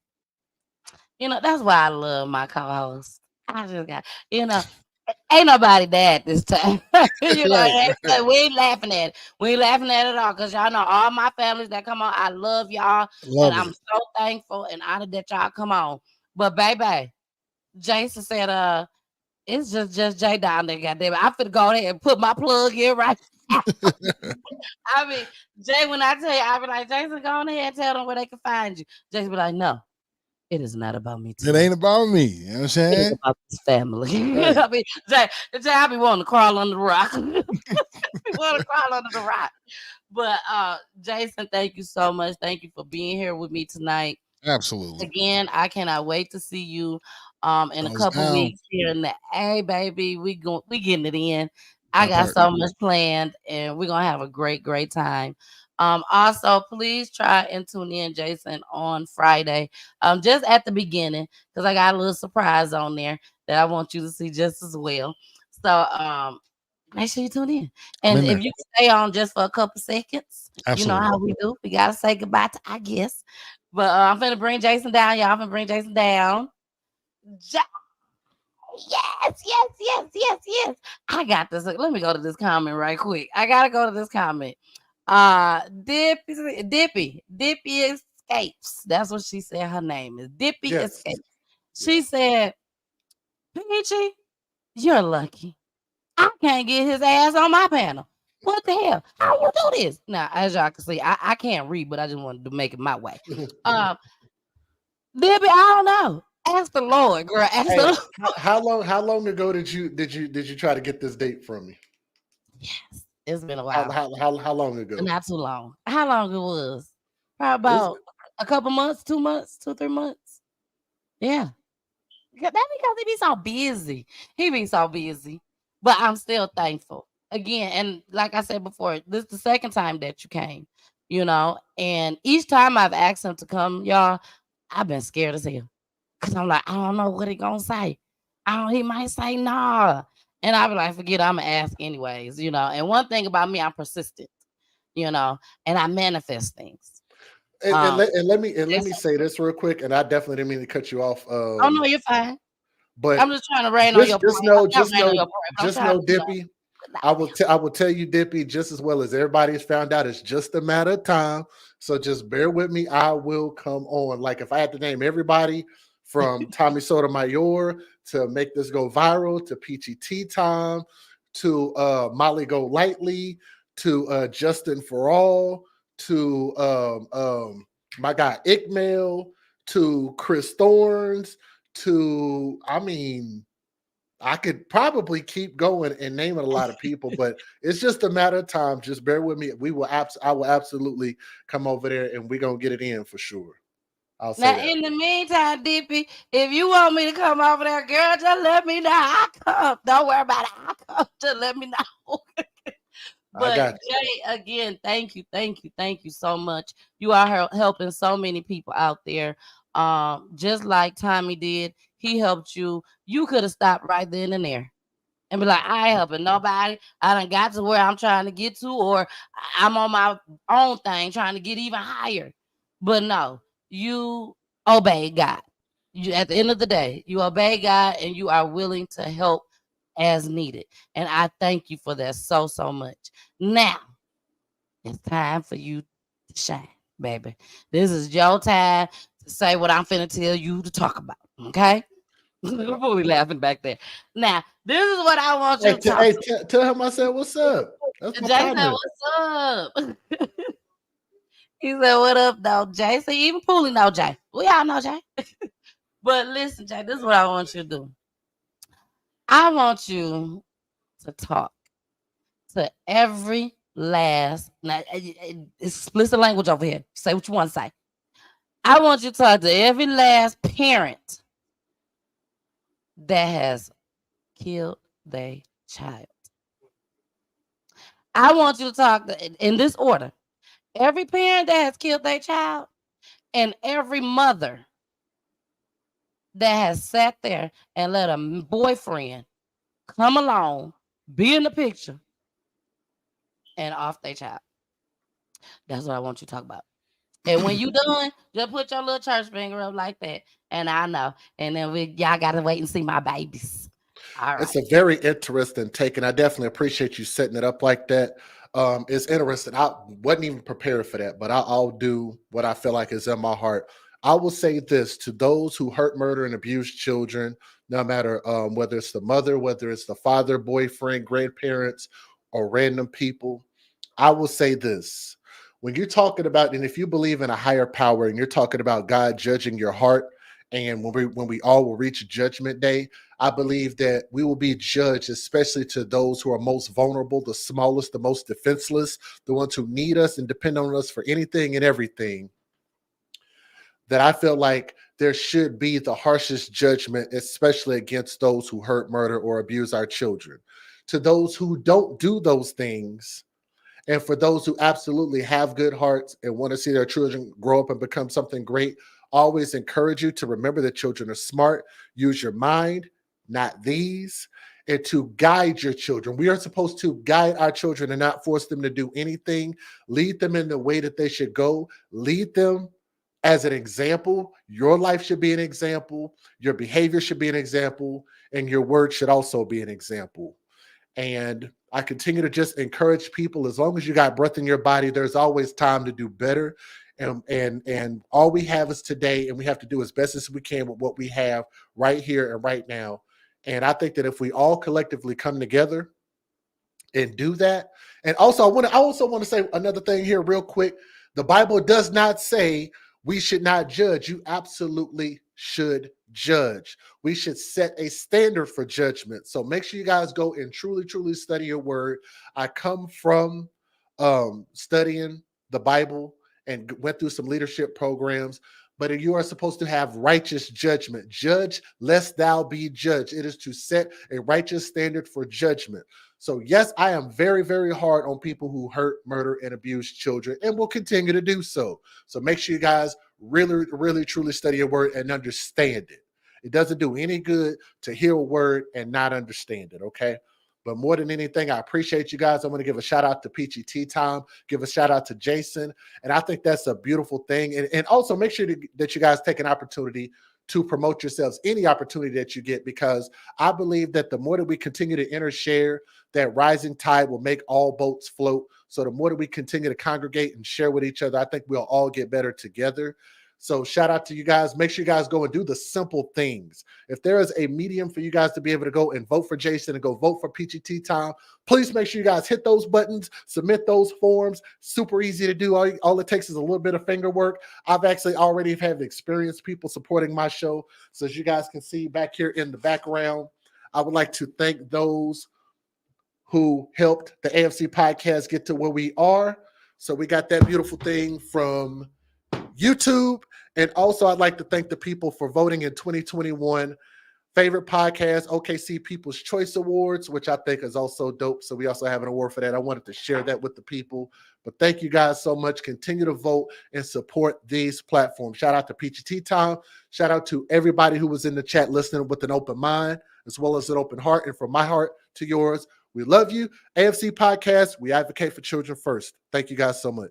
That's why I love my co-host. I just got, ain't nobody bad this time. We ain't laughing at it. We ain't laughing at it all, because y'all know all my families that come on. I love y'all. I'm so thankful and honored that y'all come on. But baby, Jason said, it's just Jay down there, goddamn it. I'm finna go ahead and put my plug in right now. I mean, Jay, when I tell you, I be like, Jason, go on ahead and tell them where they can find you. Jason be like, no, it is not about me too. It ain't about me. You know what I'm saying? It's about this family. Right. I mean, Jay, I be wanting to crawl under the rock. I be wanting to crawl under the rock. But Jason, thank you so much. Thank you for being here with me tonight. Absolutely. Again, I cannot wait to see you in a Thumbs couple down. weeks here in the A, baby. We getting it in. I That got part. so much planned and we're gonna have a great time. Also please try and tune in Jason on Friday. Just at the beginning, because I got a little surprise on there that I want you to see just as well. So make sure you tune in. I'm And in if there. you can stay on just for a couple seconds, you know Absolutely. how we do. We gotta say goodbye to our guests. But I'm finna bring Jason down, y'all. I'm finna bring Jason down. Ja- yes. I got this. Let me go to this comment right quick. I gotta go to this comment. Dippy Escapes. That's what she said her name is. Dippy Yes. Escapes. Yeah. She said, Peachy, you're lucky. I can't get his ass on my panel. What the hell? How you do this? Now, as y'all can see, I can't read, but I just wanted to make it my way. Debbie, I don't know. Ask the Lord, girl. Ask the Hey, Lord. how long ago did you try to get this date from me? Yes, it's been a How while. how how long ago? Not too long. How long it was? Probably It's, about a couple months, 2 months, 2, 3 months. Yeah. That because he be so busy. He be so busy. But I'm still thankful. Again, and like I said before, this is the second time that you came, and each time I've asked him to come, y'all, I've been scared as hell. Cause I'm like, I don't know what he gonna say. He might say nah. And I'll be like, forget it, I'm gonna ask anyways. And one thing about me, I'm persistent, and I manifest things. and Um, let me that's say this real quick, and I definitely didn't mean to cut you off. oh no, you're fine. But I'm just trying to rain on just your just parade. know, I'm not just raining on know, your parade, but I'm just trying know, to, Dippy. good night. I will tell you, Dippy, just as well as everybody's found out. It's just a matter of time. So just bear with me. I will come on. Like if I had to name everybody from Tommy Sotomayor to make this go viral to Peachy Tea Time to Molly Go Lightly to Justin For All to my guy Ickmail to Chris Thorns to I could probably keep going and naming a lot of people, but it's just a matter of time. Just bear with me. I will absolutely come over there and we're gonna get it in for sure. I'll say Now, that. in the meantime, Dippy, if you want me to come over there, girl, just let me know. I come. Don't worry about it. I come. Just let me know. I But got you. Jay, again, thank you so much. You are helping so many people out there. Just like Tommy did, he helped you. You could have stopped right then and there and be like, I ain't helping nobody. I done got to where I'm trying to get to, or I'm on my own thing trying to get even higher. But no, you obey God. You at the end of the day, you obey God and you are willing to help as needed. And I thank you for that so much. Now it's time for you to shine, baby. This is your time to say what I'm finna tell you to talk about. Okay? Before we laughing back there. Now, this is what I want you Hey, to talk to. tell him I said what's up. That's my Jay said, partner. what's up? He said, what up, though, Jay? So even Poolie know Jay. We all know Jay. But listen, Jay, this is what I want you to do. I want you to talk to every last, now, it's explicit language over here. Say what you want to say. I want you to talk to every last parent that has killed their child. I want you to talk in this order. Every parent that has killed their child and every mother that has sat there and let a boyfriend come along, be in the picture, and off their child. That's what I want you to talk about. And when you done, just put your little church finger up like that. And I know. And then y'all gotta wait and see my babies. All right. It's a very interesting take, and I definitely appreciate you setting it up like that. It's interesting. I wasn't even prepared for that, but I'll do what I feel like is in my heart. I will say this to those who hurt, murder, and abuse children, no matter whether it's the mother, whether it's the father, boyfriend, grandparents, or random people. I will say this. When you're talking about, and if you believe in a higher power and you're talking about God judging your heart, and when we all will reach judgment day, I believe that we will be judged, especially to those who are most vulnerable, the smallest, the most defenseless, the ones who need us and depend on us for anything and everything. That I feel like there should be the harshest judgment, especially against those who hurt, murder, or abuse our children. To those who don't do those things, and for those who absolutely have good hearts and want to see their children grow up and become something great, always encourage you to remember that children are smart. Use your mind, not these, and to guide your children. We are supposed to guide our children and not force them to do anything. Lead them in the way that they should go. Lead them as an example. Your life should be an example. Your behavior should be an example. And your word should also be an example. And I continue to just encourage people, as long as you got breath in your body, there's always time to do better. And all we have is today, and we have to do as best as we can with what we have right here and right now. And I think that if we all collectively come together and do that, and also I also want to say another thing here real quick. The Bible does not say we should not judge. You absolutely should judge. We should set a standard for judgment. So make sure you guys go and truly, truly study your word. I come from studying the Bible and went through some leadership programs, but you are supposed to have righteous judgment. Judge lest thou be judged. It is to set a righteous standard for judgment. So yes, I am very, very hard on people who hurt, murder, and abuse children, and will continue to do so. So make sure you guys really, really, truly study your word and understand it. It doesn't do any good to hear a word and not understand it, okay? But more than anything, I appreciate you guys. I'm going to give a shout out to Peachy Tea Time, give a shout out to Jason. And I think that's a beautiful thing. And also make sure that you guys take an opportunity to promote yourselves, any opportunity that you get, because I believe that the more that we continue to share, that rising tide will make all boats float. So the more that we continue to congregate and share with each other, I think we'll all get better together. So shout out to you guys. Make sure you guys go and do the simple things. If there is a medium for you guys to be able to go and vote for Jason and go vote for Peachy Tea Time, please make sure you guys hit those buttons, submit those forms. Super easy to do. All it takes is a little bit of finger work. I've actually already have experienced people supporting my show. So as you guys can see back here in the background, I would like to thank those who helped the AFC podcast get to where we are. So we got that beautiful thing from YouTube. And also, I'd like to thank the people for voting in 2021 favorite podcast OKC People's Choice Awards, which I think is also dope. So we also have an award for that. I wanted to share that with the people. But thank you guys so much. Continue to vote and support these platforms. Shout out to Peachy Tea Time. Shout out to everybody who was in the chat listening with an open mind as well as an open heart. And from my heart to yours, we love you. AFC Podcast, we advocate for children first. Thank you guys so much.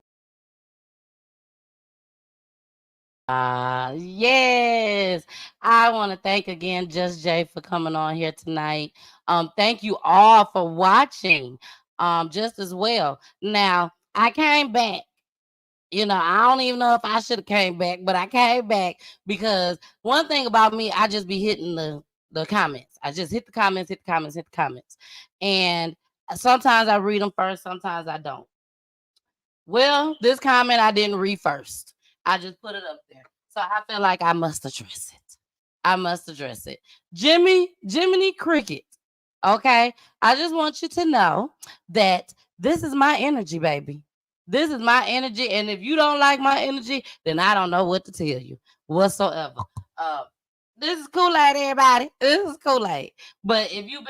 Yes. I want to thank again Just Jay for coming on here tonight. Thank you all for watching just as well. Now, I came back. I don't even know if I should have came back, but I came back because one thing about me, I just be hitting the comments. I just hit the comments, hit the comments, hit the comments. And sometimes I read them first, sometimes I don't. Well, this comment I didn't read first. I just put it up there. So I feel like I must address it. I must address it. Jiminy Cricket. Okay. I just want you to know that this is my energy, baby. This is my energy. And if you don't like my energy, then I don't know what to tell you whatsoever. This is Kool-Aid, everybody. This is Kool-Aid. But if you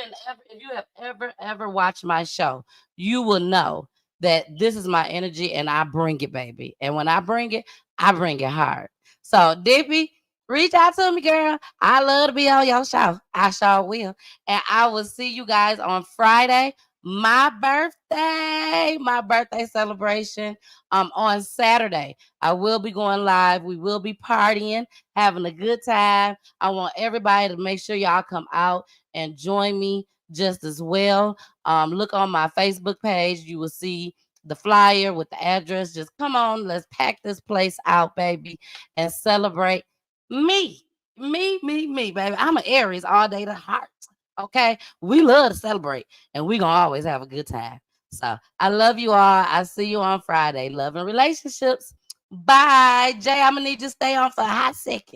have ever watched my show, you will know that this is my energy and I bring it, baby. And when I bring it hard. So, Dippy, reach out to me, girl. I love to be on your show. I sure will. And I will see you guys on Friday, my birthday celebration. On Saturday, I will be going live. We will be partying, having a good time. I want everybody to make sure y'all come out and join me just as well. Look on my Facebook page. You will see the flyer with the address. Just come on. Let's pack this place out, baby, and celebrate me, baby. I'm an Aries all day to heart. Okay. We love to celebrate and we gonna always have a good time. So I love you all. I see you on Friday. Love and relationships. Bye. Jay, I'm gonna need you to stay on for a hot second.